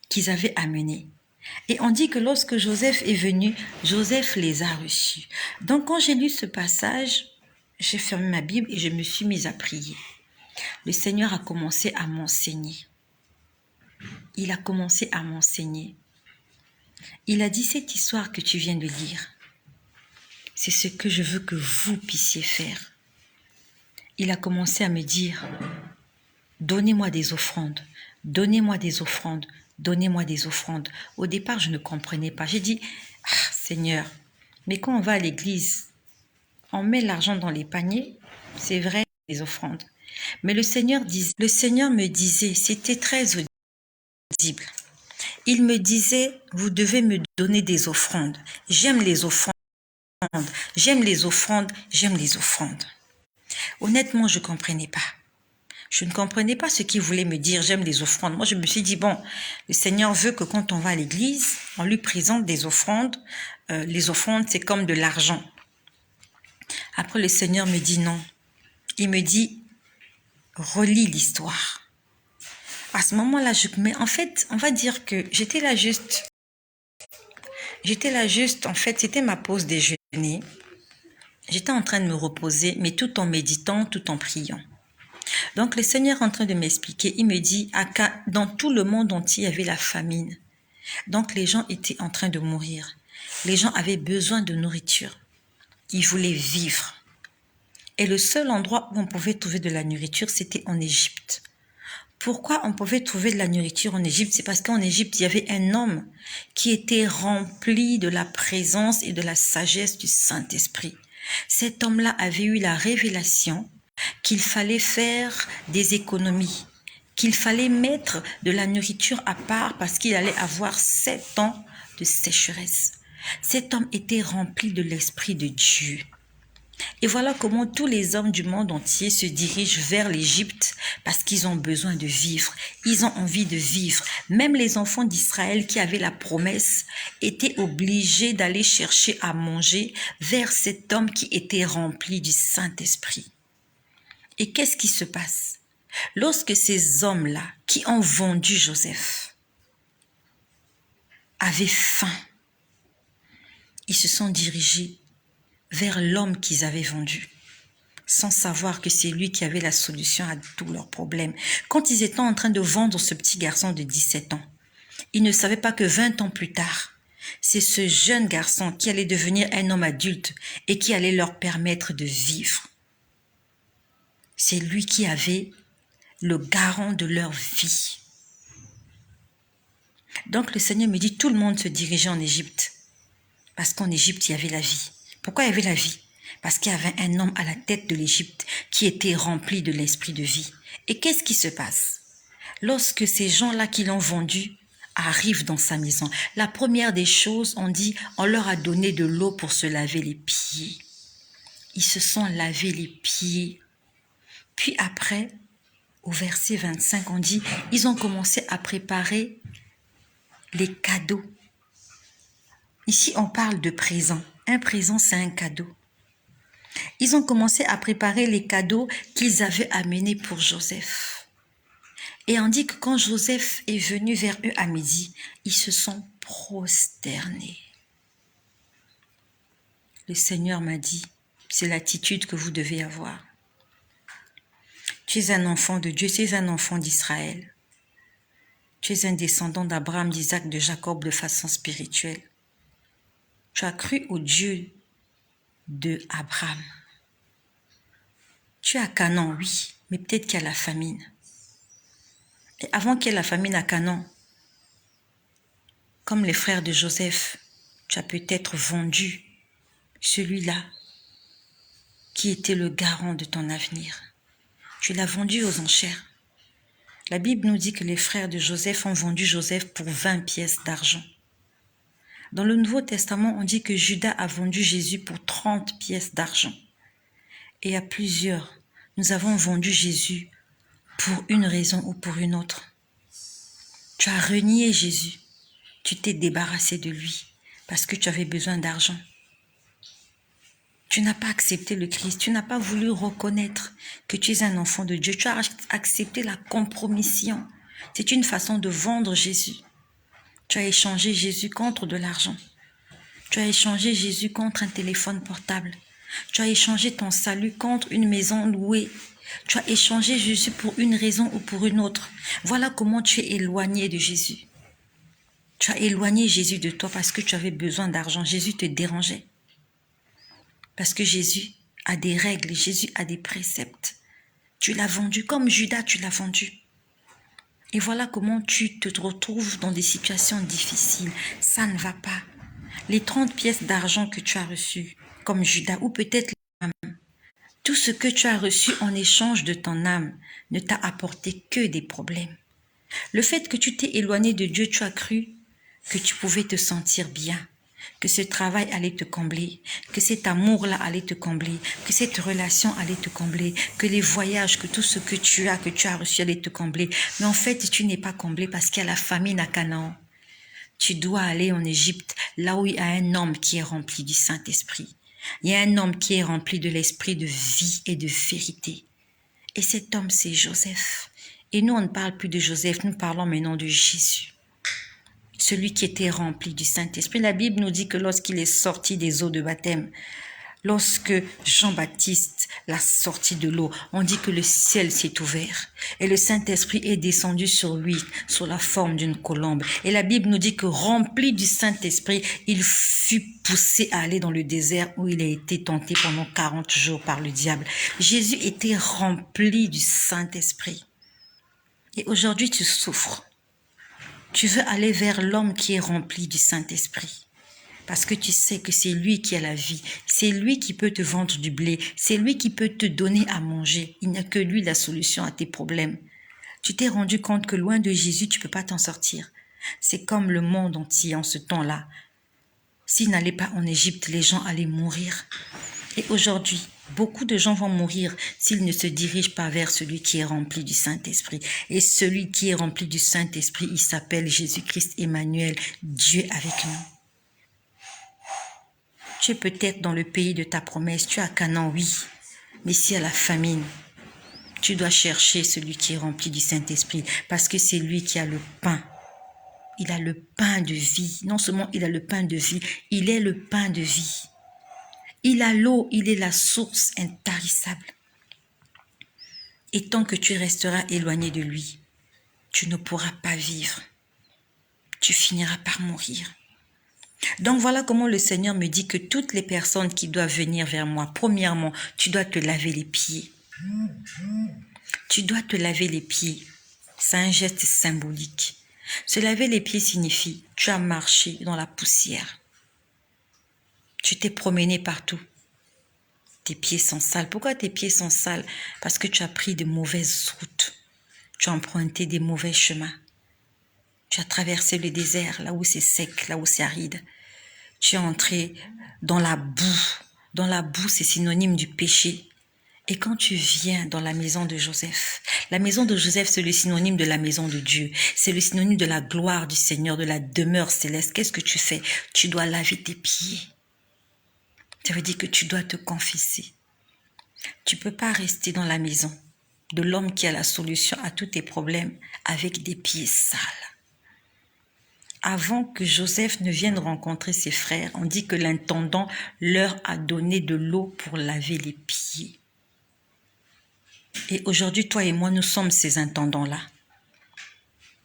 qu'ils avaient amenés. Et on dit que lorsque Joseph est venu, Joseph les a reçus. Donc, quand j'ai lu ce passage, j'ai fermé ma Bible et je me suis mise à prier. Le Seigneur a commencé à m'enseigner. Il a commencé à m'enseigner. Il a dit, cette histoire que tu viens de lire, c'est ce que je veux que vous puissiez faire. Il a commencé à me dire, donnez-moi des offrandes, donnez-moi des offrandes, donnez-moi des offrandes. Au départ, je ne comprenais pas. J'ai dit, Seigneur, mais quand on va à l'église, on met l'argent dans les paniers, c'est vrai, les offrandes. Mais le Seigneur me disait, c'était très audible. Il me disait, vous devez me donner des offrandes. J'aime les offrandes, j'aime les offrandes, j'aime les offrandes. Honnêtement, je ne comprenais pas. Je ne comprenais pas ce qu'il voulait me dire, j'aime les offrandes. Moi, je me suis dit, bon, le Seigneur veut que quand on va à l'église, on lui présente des offrandes. Les offrandes, c'est comme de l'argent. Après, le Seigneur me dit non. Il me dit, relis l'histoire. À ce moment-là, en fait, on va dire que j'étais là juste, en fait, c'était ma pause déjeuner. J'étais en train de me reposer, mais tout en méditant, tout en priant. Donc, le Seigneur est en train de m'expliquer, il me dit, dans tout le monde entier, il y avait la famine. Donc, les gens étaient en train de mourir. Les gens avaient besoin de nourriture. Ils voulaient vivre. Et le seul endroit où on pouvait trouver de la nourriture, c'était en Égypte. Pourquoi on pouvait trouver de la nourriture en Égypte? C'est parce qu'en Égypte, il y avait un homme qui était rempli de la présence et de la sagesse du Saint-Esprit. Cet homme-là avait eu la révélation qu'il fallait faire des économies, qu'il fallait mettre de la nourriture à part parce qu'il allait avoir 7 ans de sécheresse. Cet homme était rempli de l'Esprit de Dieu. Et voilà comment tous les hommes du monde entier se dirigent vers l'Égypte parce qu'ils ont besoin de vivre. Ils ont envie de vivre. Même les enfants d'Israël qui avaient la promesse étaient obligés d'aller chercher à manger vers cet homme qui était rempli du Saint-Esprit. Et qu'est-ce qui se passe? Lorsque ces hommes-là qui ont vendu Joseph avaient faim, ils se sont dirigés vers l'homme qu'ils avaient vendu, sans savoir que c'est lui qui avait la solution à tous leurs problèmes. Quand ils étaient en train de vendre ce petit garçon de 17 ans, ils ne savaient pas que 20 ans plus tard, c'est ce jeune garçon qui allait devenir un homme adulte et qui allait leur permettre de vivre. C'est lui qui avait le garant de leur vie. Donc le Seigneur me dit, tout le monde se dirigeait en Égypte, parce qu'en Égypte, il y avait la vie. Pourquoi il y avait la vie? Parce qu'il y avait un homme à la tête de l'Égypte qui était rempli de l'esprit de vie. Et qu'est-ce qui se passe? Lorsque ces gens-là qui l'ont vendu arrivent dans sa maison, la première des choses, on dit, on leur a donné de l'eau pour se laver les pieds. Ils se sont lavés les pieds. Puis après, au verset 25, on dit, ils ont commencé à préparer les cadeaux. Ici, on parle de présent. Un présent, c'est un cadeau. Ils ont commencé à préparer les cadeaux qu'ils avaient amenés pour Joseph. Et on dit que quand Joseph est venu vers eux à midi, ils se sont prosternés. Le Seigneur m'a dit, c'est l'attitude que vous devez avoir. Tu es un enfant de Dieu, tu es un enfant d'Israël. Tu es un descendant d'Abraham, d'Isaac, de Jacob de façon spirituelle. Tu as cru au Dieu de Abraham. Tu es à Canaan, oui, mais peut-être qu'il y a la famine. Et avant qu'il y ait la famine à Canaan, comme les frères de Joseph, tu as peut-être vendu celui-là qui était le garant de ton avenir. Tu l'as vendu aux enchères. La Bible nous dit que les frères de Joseph ont vendu Joseph pour 20 pièces d'argent. Dans le Nouveau Testament, on dit que Judas a vendu Jésus pour 30 pièces d'argent. Et à plusieurs, nous avons vendu Jésus pour une raison ou pour une autre. Tu as renié Jésus. Tu t'es débarrassé de lui parce que tu avais besoin d'argent. Tu n'as pas accepté le Christ. Tu n'as pas voulu reconnaître que tu es un enfant de Dieu. Tu as accepté la compromission. C'est une façon de vendre Jésus. Tu as échangé Jésus contre de l'argent. Tu as échangé Jésus contre un téléphone portable. Tu as échangé ton salut contre une maison louée. Tu as échangé Jésus pour une raison ou pour une autre. Voilà comment tu es éloigné de Jésus. Tu as éloigné Jésus de toi parce que tu avais besoin d'argent. Jésus te dérangeait. Parce que Jésus a des règles, Jésus a des préceptes. Tu l'as vendu comme Judas, tu l'as vendu. Et voilà comment tu te retrouves dans des situations difficiles. Ça ne va pas. Les 30 pièces d'argent que tu as reçues, comme Judas, ou peut-être tout ce que tu as reçu en échange de ton âme ne t'a apporté que des problèmes. Le fait que tu t'es éloigné de Dieu, tu as cru que tu pouvais te sentir bien, que ce travail allait te combler, que cet amour-là allait te combler, que cette relation allait te combler, que les voyages, que tout ce que tu as reçu allait te combler. Mais en fait, tu n'es pas comblé parce qu'il y a la famine à Canaan. Tu dois aller en Égypte, là où il y a un homme qui est rempli du Saint-Esprit. Il y a un homme qui est rempli de l'esprit de vie et de vérité. Et cet homme, c'est Joseph. Et nous, on ne parle plus de Joseph, nous parlons maintenant de Jésus. Celui qui était rempli du Saint-Esprit. La Bible nous dit que lorsqu'il est sorti des eaux de baptême, lorsque Jean-Baptiste l'a sorti de l'eau, on dit que le ciel s'est ouvert et le Saint-Esprit est descendu sur lui sous la forme d'une colombe. Et la Bible nous dit que rempli du Saint-Esprit, il fut poussé à aller dans le désert où il a été tenté pendant 40 jours par le diable. Jésus était rempli du Saint-Esprit. Et aujourd'hui, tu souffres. Tu veux aller vers l'homme qui est rempli du Saint-Esprit. Parce que tu sais que c'est lui qui a la vie. C'est lui qui peut te vendre du blé. C'est lui qui peut te donner à manger. Il n'y a que lui la solution à tes problèmes. Tu t'es rendu compte que loin de Jésus, tu ne peux pas t'en sortir. C'est comme le monde entier en ce temps-là. S'ils n'allaient pas en Égypte, les gens allaient mourir. Et aujourd'hui, beaucoup de gens vont mourir s'ils ne se dirigent pas vers celui qui est rempli du Saint-Esprit. Et celui qui est rempli du Saint-Esprit, il s'appelle Jésus-Christ Emmanuel, Dieu avec nous. Tu es peut-être dans le pays de ta promesse, tu es à Canaan, oui, mais si à la famine, tu dois chercher celui qui est rempli du Saint-Esprit, parce que c'est lui qui a le pain. Il a le pain de vie. Non seulement il a le pain de vie, il est le pain de vie. Il a l'eau, il est la source intarissable. Et tant que tu resteras éloigné de lui, tu ne pourras pas vivre. Tu finiras par mourir. Donc voilà comment le Seigneur me dit que toutes les personnes qui doivent venir vers moi, premièrement, tu dois te laver les pieds. Tu dois te laver les pieds. C'est un geste symbolique. Se laver les pieds signifie tu as marché dans la poussière. Tu t'es promené partout. Tes pieds sont sales. Pourquoi tes pieds sont sales? Parce que tu as pris de mauvaises routes. Tu as emprunté des mauvais chemins. Tu as traversé le désert, là où c'est sec, là où c'est aride. Tu es entré dans la boue. Dans la boue, c'est synonyme du péché. Et quand tu viens dans la maison de Joseph, la maison de Joseph, c'est le synonyme de la maison de Dieu. C'est le synonyme de la gloire du Seigneur, de la demeure céleste. Qu'est-ce que tu fais? Tu dois laver tes pieds. Ça veut dire que tu dois te confesser. Tu ne peux pas rester dans la maison de l'homme qui a la solution à tous tes problèmes avec des pieds sales. Avant que Joseph ne vienne rencontrer ses frères, on dit que l'intendant leur a donné de l'eau pour laver les pieds. Et aujourd'hui, toi et moi, nous sommes ces intendants-là.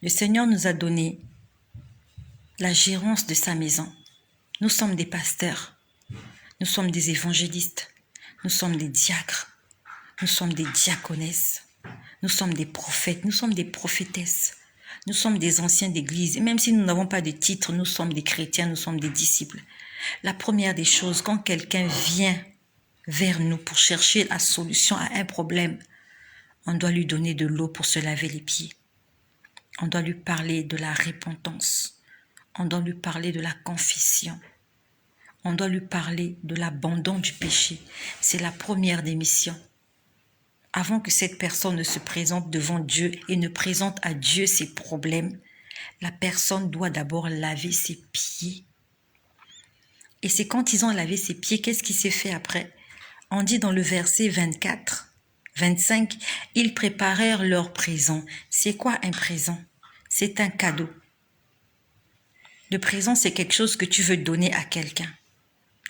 Le Seigneur nous a donné la gérance de sa maison. Nous sommes des pasteurs. Nous sommes des évangélistes. Nous sommes des diacres. Nous sommes des diaconesses. Nous sommes des prophètes. Nous sommes des prophétesses. Nous sommes des anciens d'église. Et même si nous n'avons pas de titre, nous sommes des chrétiens, nous sommes des disciples. La première des choses, quand quelqu'un vient vers nous pour chercher la solution à un problème, on doit lui donner de l'eau pour se laver les pieds. On doit lui parler de la repentance. On doit lui parler de la confession. on doit lui parler de l'abandon du péché. C'est la première des missions. Avant que cette personne ne se présente devant Dieu et ne présente à Dieu ses problèmes, la personne doit d'abord laver ses pieds. Et c'est quand ils ont lavé ses pieds, qu'est-ce qui s'est fait après? On dit dans le verset 24, 25, ils préparèrent leur présent. C'est quoi un présent? C'est un cadeau. Le présent, c'est quelque chose que tu veux donner à quelqu'un.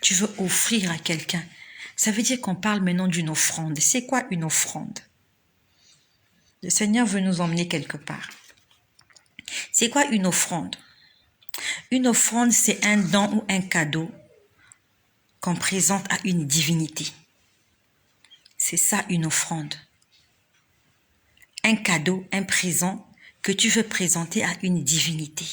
Tu veux offrir à quelqu'un. Ça veut dire qu'on parle maintenant d'une offrande. C'est quoi une offrande? Le Seigneur veut nous emmener quelque part. C'est quoi une offrande? Une offrande, c'est un don ou un cadeau qu'on présente à une divinité. C'est ça une offrande. Un cadeau, un présent que tu veux présenter à une divinité.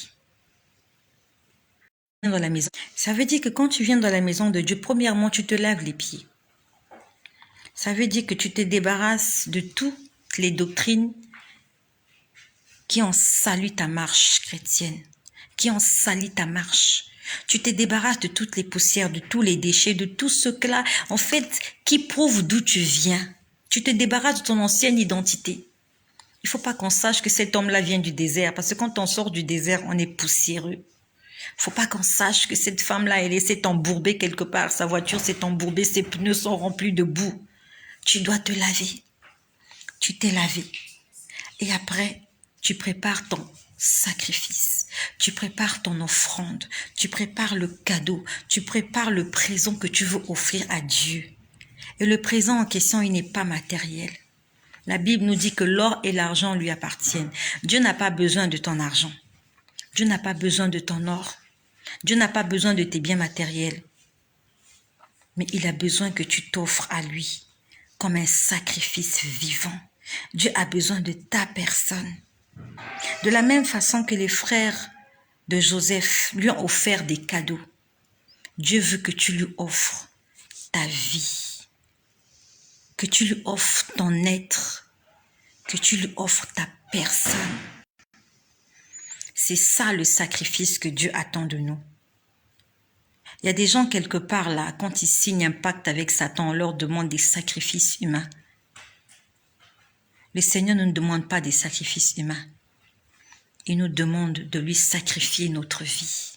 Dans la maison. Ça veut dire que quand tu viens dans la maison de Dieu, premièrement, tu te laves les pieds. Ça veut dire que tu te débarrasses de toutes les doctrines qui ont sali ta marche chrétienne, qui ont sali ta marche. Tu te débarrasses de toutes les poussières, de tous les déchets, de tout ce là, en fait, qui prouve d'où tu viens. Tu te débarrasses de ton ancienne identité. Il ne faut pas qu'on sache que cet homme-là vient du désert, parce que quand on sort du désert, on est poussiéreux. Il ne faut pas qu'on sache que cette femme-là, elle s'est embourbée quelque part, sa voiture s'est embourbée, ses pneus sont remplis de boue. Tu dois te laver. Tu t'es lavé. Et après, tu prépares ton sacrifice. Tu prépares ton offrande. Tu prépares le cadeau. Tu prépares le présent que tu veux offrir à Dieu. Et le présent en question, il n'est pas matériel. La Bible nous dit que l'or et l'argent lui appartiennent. Dieu n'a pas besoin de ton argent. Dieu n'a pas besoin de ton or. Dieu n'a pas besoin de tes biens matériels. Mais il a besoin que tu t'offres à lui comme un sacrifice vivant. Dieu a besoin de ta personne. De la même façon que les frères de Joseph lui ont offert des cadeaux, Dieu veut que tu lui offres ta vie, que tu lui offres ton être, que tu lui offres ta personne. C'est ça le sacrifice que Dieu attend de nous. Il y a des gens quelque part là, quand ils signent un pacte avec Satan, on leur demande des sacrifices humains. Le Seigneur ne nous demande pas des sacrifices humains. Il nous demande de lui sacrifier notre vie.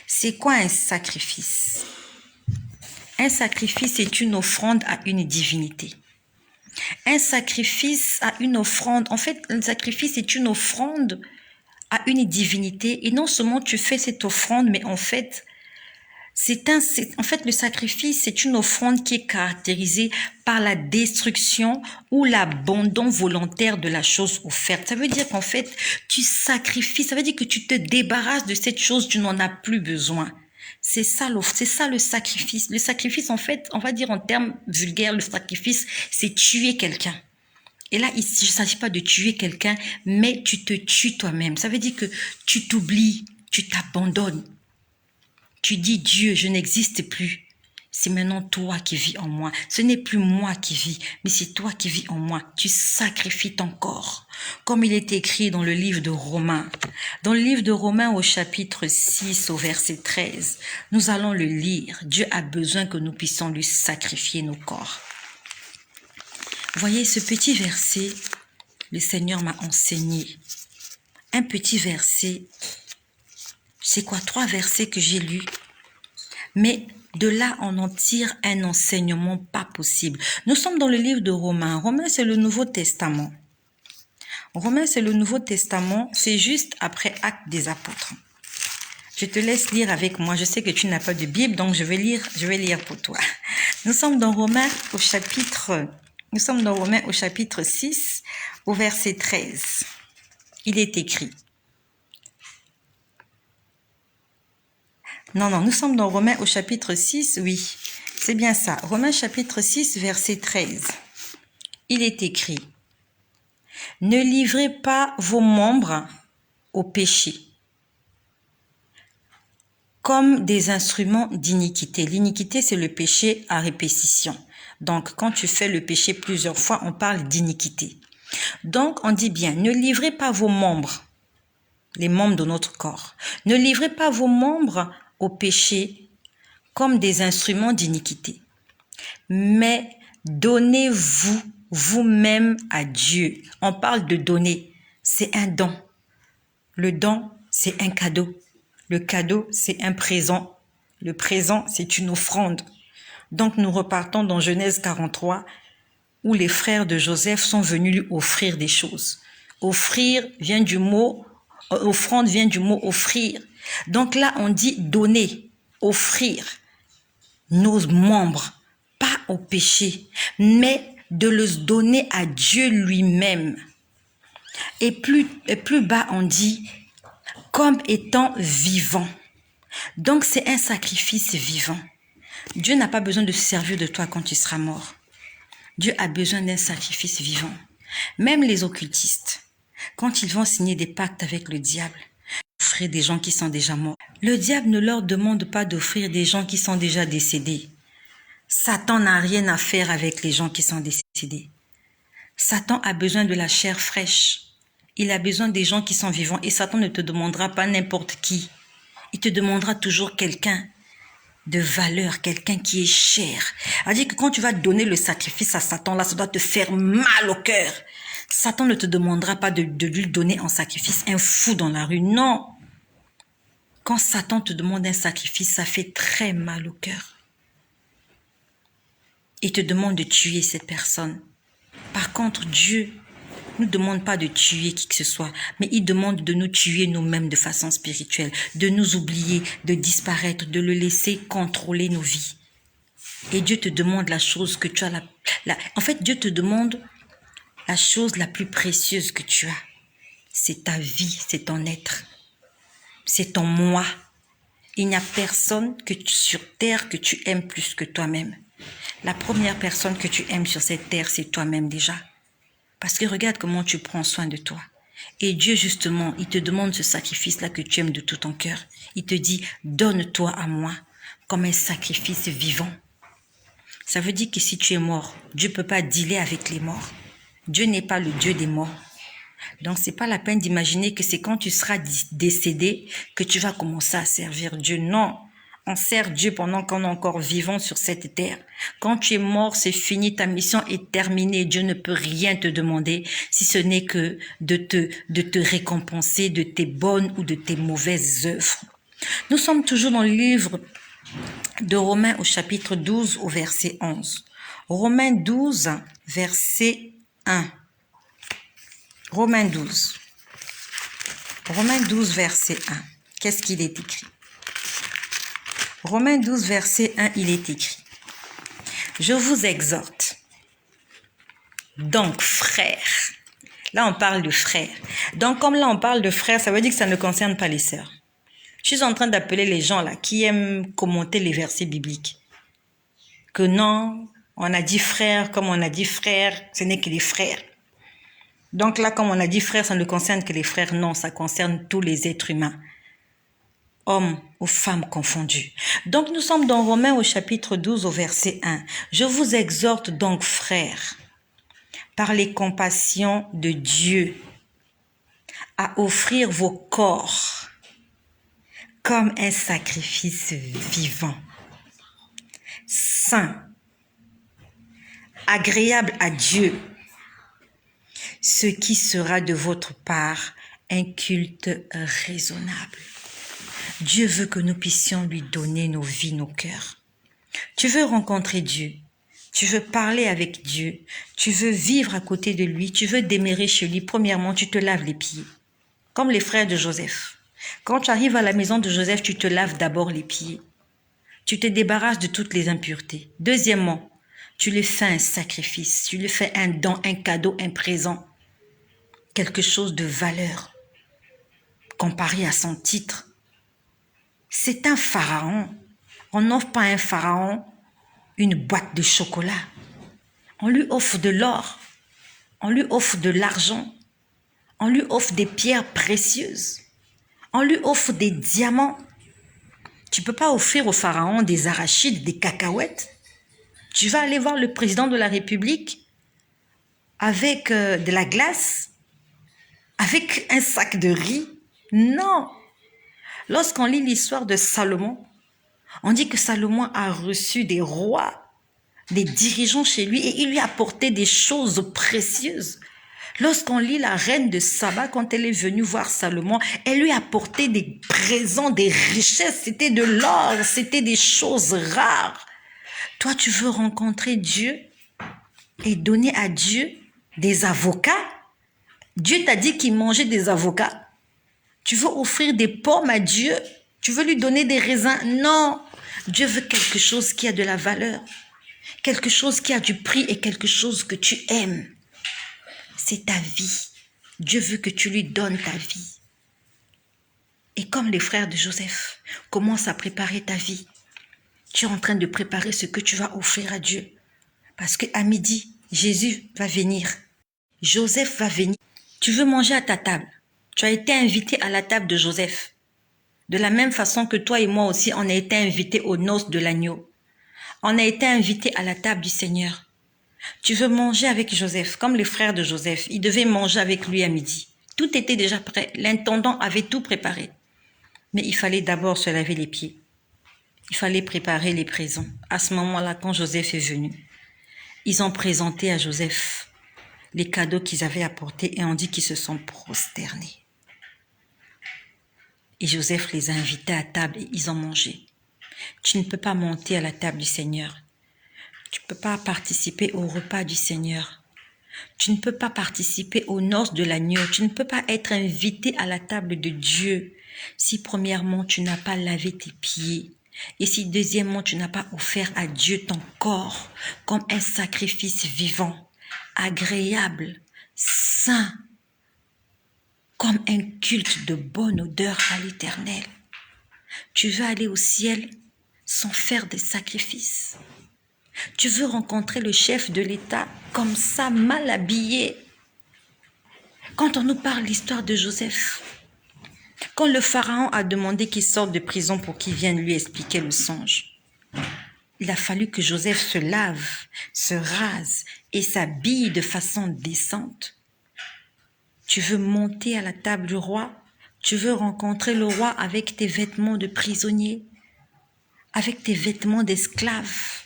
C'est quoi un sacrifice? Un sacrifice est une offrande à une divinité. Un sacrifice à une offrande, en fait, un sacrifice est une offrande à une divinité. Et non seulement tu fais cette offrande, mais en fait, le sacrifice, c'est une offrande qui est caractérisée par la destruction ou l'abandon volontaire de la chose offerte. Ça veut dire qu'en fait, tu sacrifies, ça veut dire que tu te débarrasses de cette chose, tu n'en as plus besoin. C'est ça le sacrifice. Le sacrifice, en fait, on va dire en termes vulgaires, le sacrifice, c'est tuer quelqu'un. Et là, ici, il ne s'agit pas de tuer quelqu'un, mais tu te tues toi-même. Ça veut dire que tu t'oublies, tu t'abandonnes. Tu dis, Dieu, je n'existe plus. C'est maintenant toi qui vis en moi. Ce n'est plus moi qui vis, mais c'est toi qui vis en moi. Tu sacrifies ton corps. Comme il est écrit dans le livre de Romains. Dans le livre de Romains au chapitre 6, au verset 13, nous allons le lire. Dieu a besoin que nous puissions lui sacrifier nos corps. Voyez ce petit verset, le Seigneur m'a enseigné. Un petit verset. C'est quoi? 3 versets que j'ai lus. Mais de là, on en tire un enseignement pas possible. Nous sommes dans le livre de Romains. Romains, c'est le Nouveau Testament. Romains, c'est le Nouveau Testament. C'est juste après Actes des Apôtres. Je te laisse lire avec moi. Je sais que tu n'as pas de Bible, donc je vais lire pour toi. Nous sommes dans Romains au chapitre 6, au verset 13. Il est écrit. Non, nous sommes dans Romains au chapitre 6, oui, c'est bien ça. Romains chapitre 6, verset 13. Il est écrit, « Ne livrez pas vos membres au péché comme des instruments d'iniquité. » L'iniquité, c'est le péché à répétition. Donc, quand tu fais le péché plusieurs fois, on parle d'iniquité. Donc, on dit bien, ne livrez pas vos membres, les membres de notre corps. Ne livrez pas vos membres au péché comme des instruments d'iniquité. Mais donnez-vous vous-même à Dieu. On parle de donner, c'est un don. Le don, c'est un cadeau. Le cadeau, c'est un présent. Le présent, c'est une offrande. Donc nous repartons dans Genèse 43, où les frères de Joseph sont venus lui offrir des choses. Offrir vient du mot, offrande vient du mot offrir. Donc là, on dit donner, offrir nos membres, pas au péché, mais de le donner à Dieu lui-même. Et plus bas, on dit comme étant vivant. Donc c'est un sacrifice vivant. Dieu n'a pas besoin de se servir de toi quand tu seras mort. Dieu a besoin d'un sacrifice vivant. Même les occultistes, quand ils vont signer des pactes avec le diable, offrir des gens qui sont déjà morts. Le diable ne leur demande pas d'offrir des gens qui sont déjà décédés. Satan n'a rien à faire avec les gens qui sont décédés. Satan a besoin de la chair fraîche. Il a besoin des gens qui sont vivants. Et Satan ne te demandera pas n'importe qui. Il te demandera toujours quelqu'un de valeur, quelqu'un qui est cher. C'est-à-dire que quand tu vas donner le sacrifice à Satan, là, ça doit te faire mal au cœur. Satan ne te demandera pas de lui donner en sacrifice un fou dans la rue. Non. Quand Satan te demande un sacrifice, ça fait très mal au cœur. Il te demande de tuer cette personne. Par contre, Dieu ne nous demande pas de tuer qui que ce soit, mais il demande de nous tuer nous-mêmes de façon spirituelle, de nous oublier, de disparaître, de le laisser contrôler nos vies. Et Dieu te demande la chose que tu as. En fait, Dieu te demande la chose la plus précieuse que tu as. C'est ta vie, c'est ton être. C'est ton moi. Il n'y a personne sur terre que tu aimes plus que toi-même. La première personne que tu aimes sur cette terre, c'est toi-même déjà. Parce que regarde comment tu prends soin de toi. Et Dieu, justement, il te demande ce sacrifice-là que tu aimes de tout ton cœur. Il te dit, donne-toi à moi comme un sacrifice vivant. Ça veut dire que si tu es mort, Dieu ne peut pas dealer avec les morts. Dieu n'est pas le Dieu des morts. Donc, c'est pas la peine d'imaginer que c'est quand tu seras décédé que tu vas commencer à servir Dieu. Non, on sert Dieu pendant qu'on est encore vivant sur cette terre. Quand tu es mort, c'est fini, ta mission est terminée. Dieu ne peut rien te demander si ce n'est que de te récompenser de tes bonnes ou de tes mauvaises œuvres. Nous sommes toujours dans le livre de Romains au chapitre 12 au verset 11. Romains 12, verset 1. Romains 12. Romains 12, verset 1. Qu'est-ce qu'il est écrit? Romains 12, verset 1, il est écrit. Je vous exhorte. Donc, frères. Là, on parle de frères. Donc, comme là, on parle de frères, ça veut dire que ça ne concerne pas les sœurs. Je suis en train d'appeler les gens là qui aiment commenter les versets bibliques. Que non, on a dit frères, comme on a dit frères, ce n'est que les frères. Donc là, comme on a dit frères, ça ne concerne que les frères. Non, ça concerne tous les êtres humains. Hommes ou femmes confondus. Donc nous sommes dans Romains au chapitre 12 au verset 1. Je vous exhorte donc, frères, par les compassions de Dieu, à offrir vos corps comme un sacrifice vivant, saint, agréable à Dieu, ce qui sera de votre part un culte raisonnable. Dieu veut que nous puissions lui donner nos vies, nos cœurs. Tu veux rencontrer Dieu, tu veux parler avec Dieu, tu veux vivre à côté de lui, tu veux demeurer chez lui. Premièrement, tu te laves les pieds, comme les frères de Joseph. Quand tu arrives à la maison de Joseph, tu te laves d'abord les pieds. Tu te débarrasses de toutes les impuretés. Deuxièmement, tu lui fais un sacrifice, tu lui fais un don, un cadeau, un présent, quelque chose de valeur comparé à son titre. C'est un pharaon. On n'offre pas à un pharaon une boîte de chocolat. On lui offre de l'or. On lui offre de l'argent. On lui offre des pierres précieuses. On lui offre des diamants. Tu ne peux pas offrir au pharaon des arachides, des cacahuètes. Tu vas aller voir le président de la République avec de la glace, avec un sac de riz. Non. Lorsqu'on lit l'histoire de Salomon, On dit que Salomon a reçu des rois, des dirigeants chez lui et il lui a apporté des choses précieuses. Lorsqu'on lit la reine de Saba, quand elle est venue voir Salomon, elle lui a apporté des présents, des richesses, c'était de l'or, c'était des choses rares. Toi, tu veux rencontrer Dieu et donner à Dieu des avocats? Dieu t'a dit qu'il mangeait des avocats. Tu veux offrir des pommes à Dieu? Tu veux lui donner des raisins? Non. Dieu veut quelque chose qui a de la valeur, quelque chose qui a du prix et quelque chose que tu aimes. C'est ta vie. Dieu veut que tu lui donnes ta vie. Et comme les frères de Joseph, commence à préparer ta vie. Tu es en train de préparer ce que tu vas offrir à Dieu. Parce qu'à midi, Jésus va venir. Joseph va venir. Tu veux manger à ta table. Tu as été invité à la table de Joseph. De la même façon que toi et moi aussi, on a été invités aux noces de l'agneau. On a été invités à la table du Seigneur. Tu veux manger avec Joseph, comme les frères de Joseph. Ils devaient manger avec lui à midi. Tout était déjà prêt. L'intendant avait tout préparé. Mais il fallait d'abord se laver les pieds. Il fallait préparer les présents. À ce moment-là, quand Joseph est venu, ils ont présenté à Joseph les cadeaux qu'ils avaient apportés et on dit qu'ils se sont prosternés. Et Joseph les a invités à table et ils ont mangé. Tu ne peux pas monter à la table du Seigneur. Tu ne peux pas participer au repas du Seigneur. Tu ne peux pas participer aux noces de l'agneau. Tu ne peux pas être invité à la table de Dieu si premièrement tu n'as pas lavé tes pieds. Et si deuxièmement tu n'as pas offert à Dieu ton corps comme un sacrifice vivant, agréable, saint, comme un culte de bonne odeur à l'Éternel. Tu veux aller au ciel sans faire des sacrifices. Tu veux rencontrer le chef de l'État comme ça, mal habillé. Quand on nous parle l'histoire de Joseph, quand le pharaon a demandé qu'il sorte de prison pour qu'il vienne lui expliquer le songe, il a fallu que Joseph se lave, se rase et s'habille de façon décente. Tu veux monter à la table du roi? Tu veux rencontrer le roi avec tes vêtements de prisonnier, avec tes vêtements d'esclave,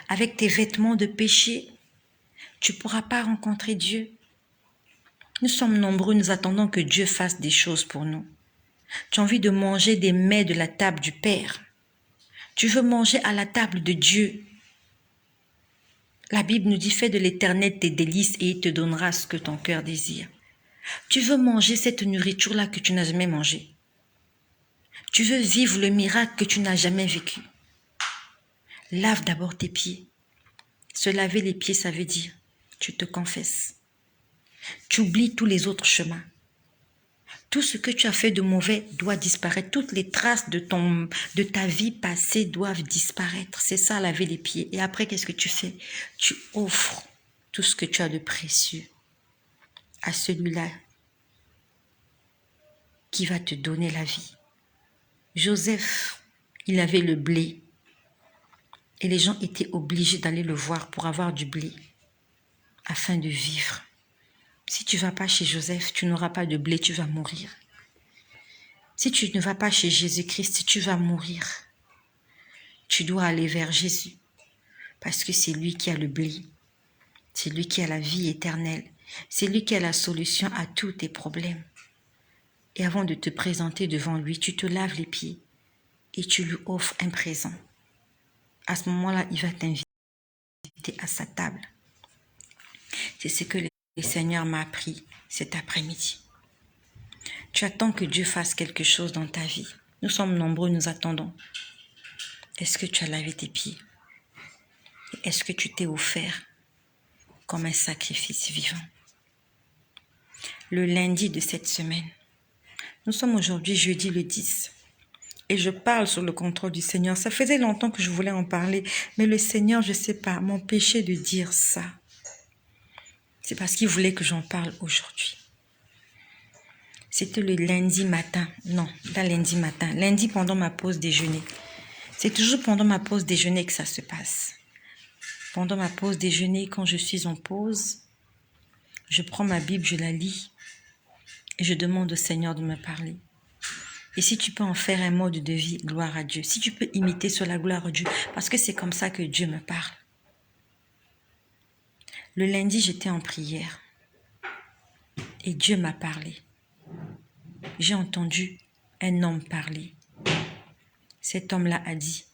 avec tes vêtements de péché? Tu ne pourras pas rencontrer Dieu. Nous sommes nombreux, nous attendons que Dieu fasse des choses pour nous. Tu as envie de manger des mets de la table du Père. Tu veux manger à la table de Dieu. La Bible nous dit, fais de l'Éternel tes délices et il te donnera ce que ton cœur désire. Tu veux manger cette nourriture-là que tu n'as jamais mangée. Tu veux vivre le miracle que tu n'as jamais vécu. Lave d'abord tes pieds. Se laver les pieds, ça veut dire, tu te confesses. Tu oublies tous les autres chemins. Tout ce que tu as fait de mauvais doit disparaître. Toutes les traces de ta vie passée doivent disparaître. C'est ça, laver les pieds. Et après, qu'est-ce que tu fais? Tu offres tout ce que tu as de précieux à celui-là qui va te donner la vie. Joseph, il avait le blé. Et les gens étaient obligés d'aller le voir pour avoir du blé afin de vivre. Si tu ne vas pas chez Joseph, tu n'auras pas de blé, tu vas mourir. Si tu ne vas pas chez Jésus-Christ, tu vas mourir. Tu dois aller vers Jésus parce que c'est lui qui a le blé. C'est lui qui a la vie éternelle. C'est lui qui a la solution à tous tes problèmes. Et avant de te présenter devant lui, tu te laves les pieds et tu lui offres un présent. À ce moment-là, il va t'inviter à sa table. C'est ce que le Seigneur m'a appris cet après-midi. Tu attends que Dieu fasse quelque chose dans ta vie. Nous sommes nombreux, nous attendons. Est-ce que tu as lavé tes pieds? Est-ce que tu t'es offert comme un sacrifice vivant? Le lundi de cette semaine, nous sommes aujourd'hui jeudi le 10 et je parle sur le contrôle du Seigneur. Ça faisait longtemps que je voulais en parler, mais le Seigneur, je ne sais pas, m'empêchait de dire ça. C'est parce qu'il voulait que j'en parle aujourd'hui. C'était le lundi matin. Non, pas lundi matin. Lundi pendant ma pause déjeuner. C'est toujours pendant ma pause déjeuner que ça se passe. Pendant ma pause déjeuner, quand je suis en pause, je prends ma Bible, je la lis et je demande au Seigneur de me parler. Et si tu peux en faire un mode de vie, gloire à Dieu. Si tu peux imiter cela, gloire à Dieu. Parce que c'est comme ça que Dieu me parle. Le lundi, j'étais en prière. Et Dieu m'a parlé. J'ai entendu un homme parler. Cet homme-là a dit,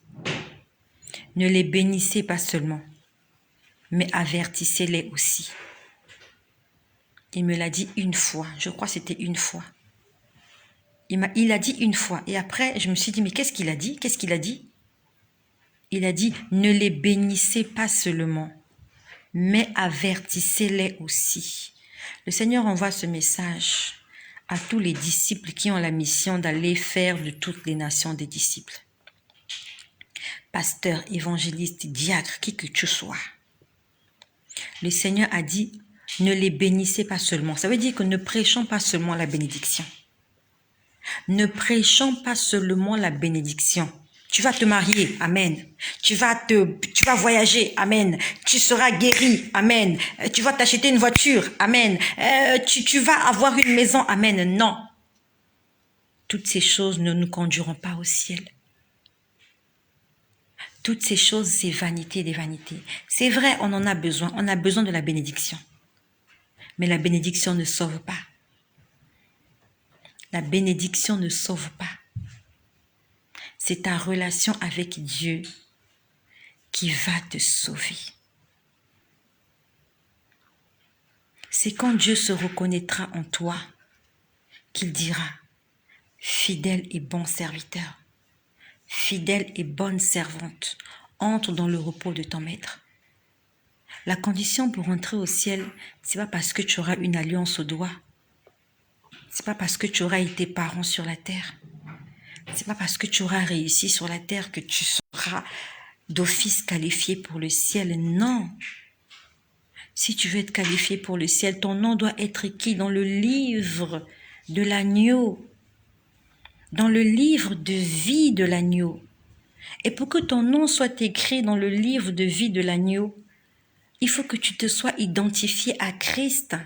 ne les bénissez pas seulement, mais avertissez-les aussi. Il me l'a dit une fois. Je crois que c'était une fois. Il a dit une fois. Et après, je me suis dit, mais qu'est-ce qu'il a dit? Qu'est-ce qu'il a dit? Il a dit, ne les bénissez pas seulement, mais avertissez-les aussi. Le Seigneur envoie ce message à tous les disciples qui ont la mission d'aller faire de toutes les nations des disciples. Pasteur, évangéliste, diacre, qui que tu sois. Le Seigneur a dit, ne les bénissez pas seulement. Ça veut dire que ne prêchons pas seulement la bénédiction. Ne prêchons pas seulement la bénédiction. Tu vas te marier, amen. Tu vas voyager, amen. Tu seras guéri, amen. Tu vas t'acheter une voiture, amen. Tu vas avoir une maison, amen. Non. Toutes ces choses ne nous conduiront pas au ciel. Toutes ces choses, c'est vanité des vanités. C'est vrai, on en a besoin. On a besoin de la bénédiction. Mais la bénédiction ne sauve pas. La bénédiction ne sauve pas. C'est ta relation avec Dieu qui va te sauver. C'est quand Dieu se reconnaîtra en toi qu'il dira, fidèle et bon serviteur, fidèle et bonne servante, entre dans le repos de ton maître. La condition pour entrer au ciel, c'est pas parce que tu auras une alliance au doigt. C'est pas parce que tu auras été parent sur la terre. C'est pas parce que tu auras réussi sur la terre que tu seras d'office qualifié pour le ciel. Non. Si tu veux être qualifié pour le ciel, ton nom doit être écrit dans le livre de l'agneau. Dans le livre de vie de l'agneau. Et pour que ton nom soit écrit dans le livre de vie de l'agneau, il faut que tu te sois identifié à Christ.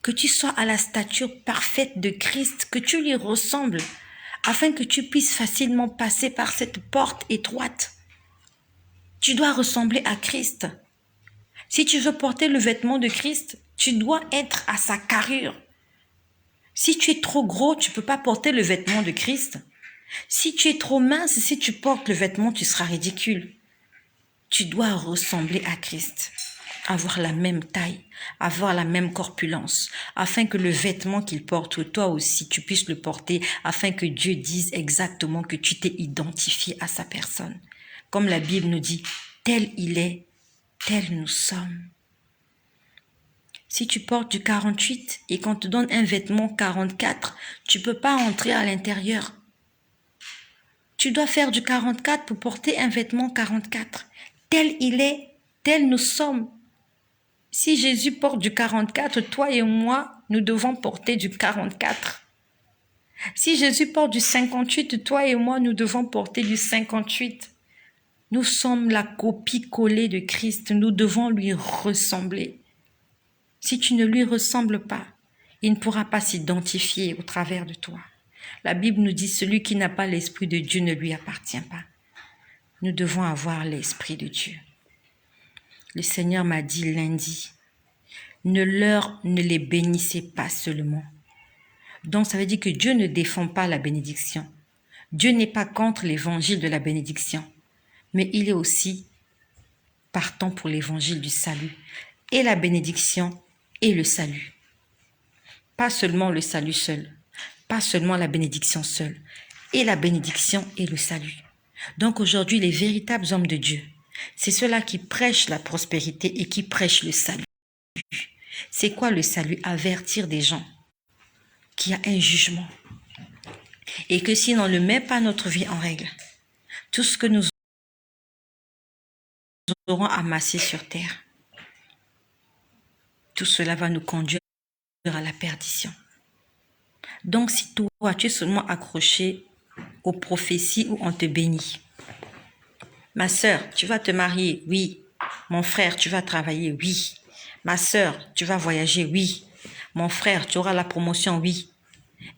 Que tu sois à la stature parfaite de Christ, que tu lui ressembles, afin que tu puisses facilement passer par cette porte étroite. Tu dois ressembler à Christ. Si tu veux porter le vêtement de Christ, tu dois être à sa carrure. Si tu es trop gros, tu ne peux pas porter le vêtement de Christ. Si tu es trop mince, si tu portes le vêtement, tu seras ridicule. Tu dois ressembler à Christ, avoir la même taille, avoir la même corpulence, afin que le vêtement qu'il porte, toi aussi, tu puisses le porter, afin que Dieu dise exactement que tu t'es identifié à sa personne. Comme la Bible nous dit, tel il est, tel nous sommes. Si tu portes du 48 et qu'on te donne un vêtement 44, tu ne peux pas entrer à l'intérieur. Tu dois faire du 44 pour porter un vêtement 44. Tel il est, tel nous sommes. Si Jésus porte du 44, toi et moi, nous devons porter du 44. Si Jésus porte du 58, toi et moi, nous devons porter du 58. Nous sommes la copie collée de Christ. Nous devons lui ressembler. Si tu ne lui ressembles pas, il ne pourra pas s'identifier au travers de toi. La Bible nous dit, celui qui n'a pas l'Esprit de Dieu ne lui appartient pas. Nous devons avoir l'Esprit de Dieu. Le Seigneur m'a dit lundi, ne les bénissez pas seulement. Donc ça veut dire que Dieu ne défend pas la bénédiction. Dieu n'est pas contre l'évangile de la bénédiction, mais il est aussi partant pour l'évangile du salut, et la bénédiction et le salut. Pas seulement le salut seul, pas seulement la bénédiction seule, et la bénédiction et le salut. Donc aujourd'hui, les véritables hommes de Dieu, c'est ceux-là qui prêchent la prospérité et qui prêchent le salut. C'est quoi le salut? Avertir des gens qu'il y a un jugement et que si on ne met pas notre vie en règle, tout ce que nous aurons amassé sur terre, tout cela va nous conduire à la perdition. Donc si toi, tu es seulement accroché aux prophéties où on te bénit, ma sœur, tu vas te marier, oui. Mon frère, tu vas travailler, oui. Ma sœur, tu vas voyager, oui. Mon frère, tu auras la promotion, oui.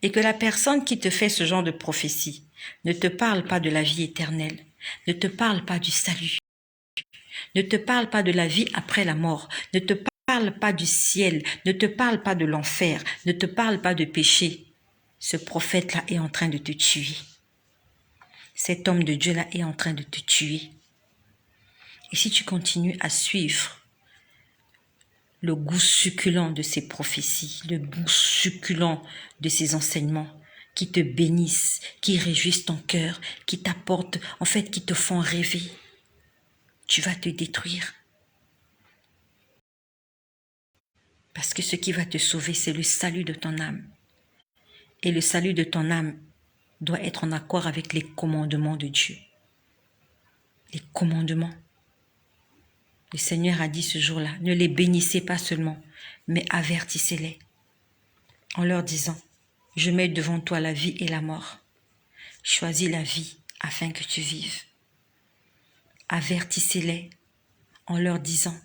et que la personne qui te fait ce genre de prophétie ne te parle pas de la vie éternelle, ne te parle pas du salut, ne te parle pas de la vie après la mort, ne te parle pas du ciel, ne te parle pas de l'enfer, ne te parle pas de péché, ce prophète-là est en train de te tuer. Cet homme de Dieu-là est en train de te tuer. Et si tu continues à suivre le goût succulent de ces prophéties, le goût succulent de ces enseignements qui te bénissent, qui réjouissent ton cœur, qui t'apportent, en fait, qui te font rêver, tu vas te détruire. Parce que ce qui va te sauver, c'est le salut de ton âme. Et le salut de ton âme doit être en accord avec les commandements de Dieu. Les commandements. Le Seigneur a dit ce jour-là, ne les bénissez pas seulement, mais avertissez-les en leur disant, je mets devant toi la vie et la mort. Choisis la vie afin que tu vives. Avertissez-les en leur disant,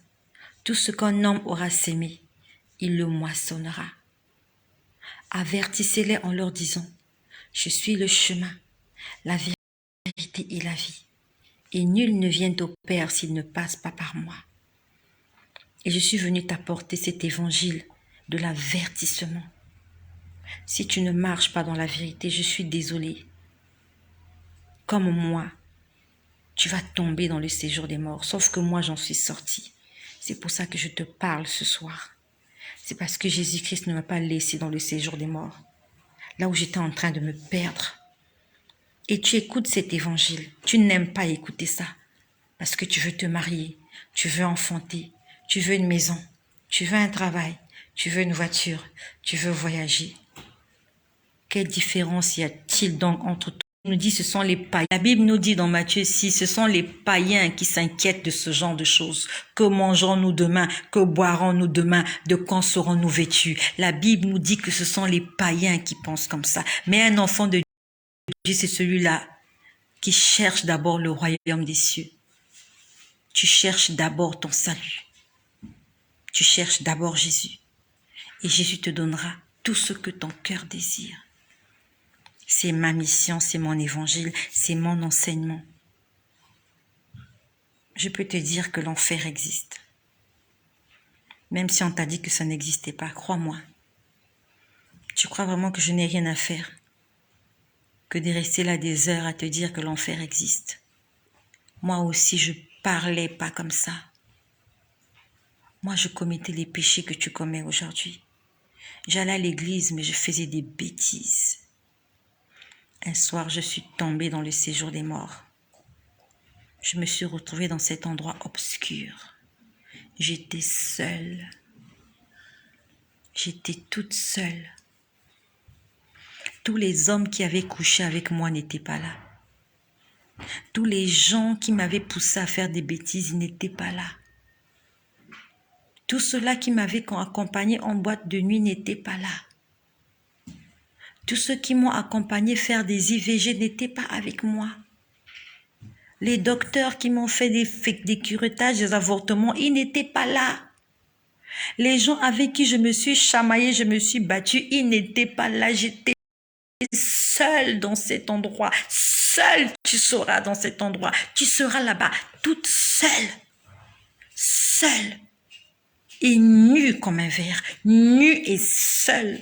tout ce qu'un homme aura sémé, il le moissonnera. Avertissez-les en leur disant, je suis le chemin, la vérité et la vie. Et nul ne vient au Père s'il ne passe pas par moi. Et je suis venu t'apporter cet évangile de l'avertissement. Si tu ne marches pas dans la vérité, je suis désolée. Comme moi, tu vas tomber dans le séjour des morts, sauf que moi j'en suis sortie. C'est pour ça que je te parle ce soir. C'est parce que Jésus-Christ ne m'a pas laissé dans le séjour des morts, là où j'étais en train de me perdre. Et tu écoutes cet évangile, tu n'aimes pas écouter ça, parce que tu veux te marier, tu veux enfanter, tu veux une maison, tu veux un travail, tu veux une voiture, tu veux voyager. Quelle différence y a-t-il donc entre toi? Il nous dit ce sont les païens. La Bible nous dit dans Matthieu 6, ce sont les païens qui s'inquiètent de ce genre de choses. Que mangerons-nous demain? Que boirons-nous demain? De quand serons-nous vêtus? La Bible nous dit que ce sont les païens qui pensent comme ça. Mais un enfant de Dieu, c'est celui-là qui cherche d'abord le royaume des cieux. Tu cherches d'abord ton salut. Tu cherches d'abord Jésus. Et Jésus te donnera tout ce que ton cœur désire. C'est ma mission, c'est mon évangile, c'est mon enseignement. Je peux te dire que l'enfer existe. Même si on t'a dit que ça n'existait pas, crois-moi. Tu crois vraiment que je n'ai rien à faire que de rester là des heures à te dire que l'enfer existe? Moi aussi, je parlais pas comme ça. Moi, je commettais les péchés que tu commets aujourd'hui. J'allais à l'église, mais je faisais des bêtises. Un soir, je suis tombée dans le séjour des morts. Je me suis retrouvée dans cet endroit obscur. J'étais seule. J'étais toute seule. Tous les hommes qui avaient couché avec moi n'étaient pas là. Tous les gens qui m'avaient poussé à faire des bêtises, ils n'étaient pas là. Tous ceux-là qui m'avaient accompagné en boîte de nuit n'étaient pas là. Tous ceux qui m'ont accompagné faire des IVG n'étaient pas avec moi. Les docteurs qui m'ont fait des curetages, des avortements, ils n'étaient pas là. Les gens avec qui je me suis chamaillée, je me suis battue, ils n'étaient pas là. J'étais seule dans cet endroit. Seule tu seras dans cet endroit. Tu seras là-bas, toute seule. Seule. Et nue comme un verre. Nue et seule.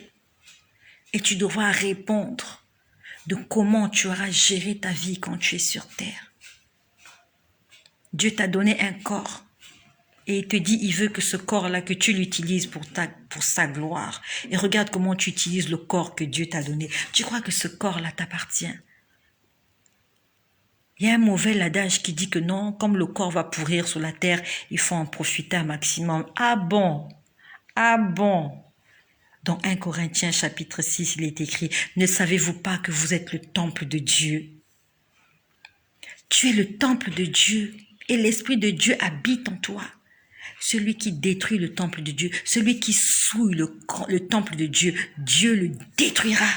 Et tu devras répondre de comment tu auras géré ta vie quand tu es sur terre. Dieu t'a donné un corps. Et il te dit, il veut que ce corps-là, que tu l'utilises pour sa gloire. Et regarde comment tu utilises le corps que Dieu t'a donné. Tu crois que ce corps-là t'appartient? Il y a un mauvais adage qui dit que non, comme le corps va pourrir sur la terre, il faut en profiter un maximum. Ah bon? Ah bon? Dans 1 Corinthiens chapitre 6, il est écrit, ne savez-vous pas que vous êtes le temple de Dieu? Tu es le temple de Dieu et l'Esprit de Dieu habite en toi. Celui qui détruit le temple de Dieu, celui qui souille le temple de Dieu, Dieu le détruira.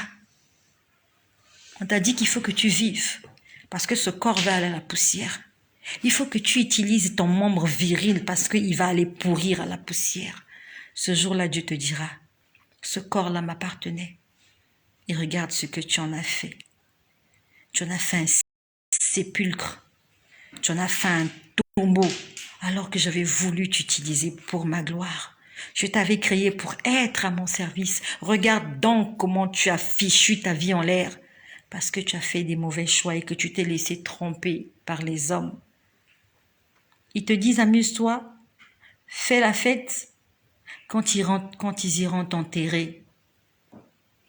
On t'a dit qu'il faut que tu vives, parce que ce corps va aller à la poussière. Il faut que tu utilises ton membre viril, parce qu'il va aller pourrir à la poussière. Ce jour-là, Dieu te dira, ce corps-là m'appartenait. Et regarde ce que tu en as fait. Tu en as fait un sépulcre. Tu en as fait un tombeau, alors que j'avais voulu t'utiliser pour ma gloire. Je t'avais créé pour être à mon service. Regarde donc comment tu as fichu ta vie en l'air, parce que tu as fait des mauvais choix et que tu t'es laissé tromper par les hommes. Ils te disent amuse-toi, fais la fête. Quand ils iront t'enterrer,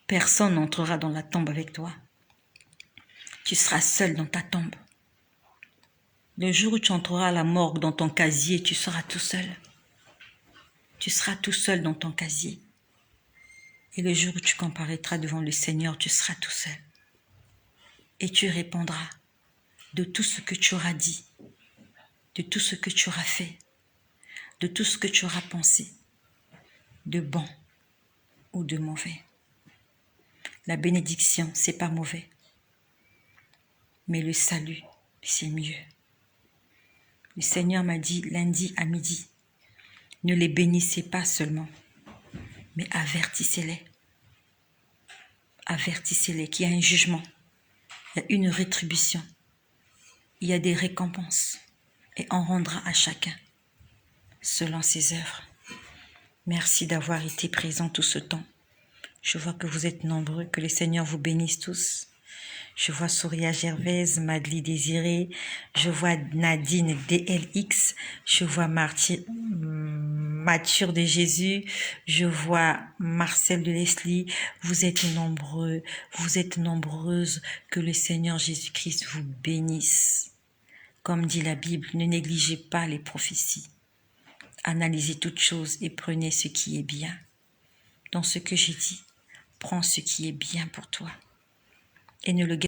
personne n'entrera dans la tombe avec toi. Tu seras seul dans ta tombe. Le jour où tu entreras à la morgue dans ton casier, tu seras tout seul. Tu seras tout seul dans ton casier. Et le jour où tu comparaîtras devant le Seigneur, tu seras tout seul. Et tu répondras de tout ce que tu auras dit, de tout ce que tu auras fait, de tout ce que tu auras pensé, de bon ou de mauvais. La bénédiction, c'est pas mauvais. Mais le salut, c'est mieux. Le Seigneur m'a dit lundi à midi, ne les bénissez pas seulement, mais avertissez-les. Avertissez-les qu'il y a un jugement, il y a une rétribution, il y a des récompenses et on rendra à chacun selon ses œuvres. Merci d'avoir été présent tout ce temps. Je vois que vous êtes nombreux, que le Seigneur vous bénisse tous. Je vois Souria Gervaise, Madly Désirée, je vois Nadine DLX, je vois Mature de Jésus, je vois Marcel de Leslie. Vous êtes nombreux, vous êtes nombreuses, que le Seigneur Jésus-Christ vous bénisse. Comme dit la Bible, ne négligez pas les prophéties. Analysez toutes choses et prenez ce qui est bien. Dans ce que j'ai dit, prends ce qui est bien pour toi et ne le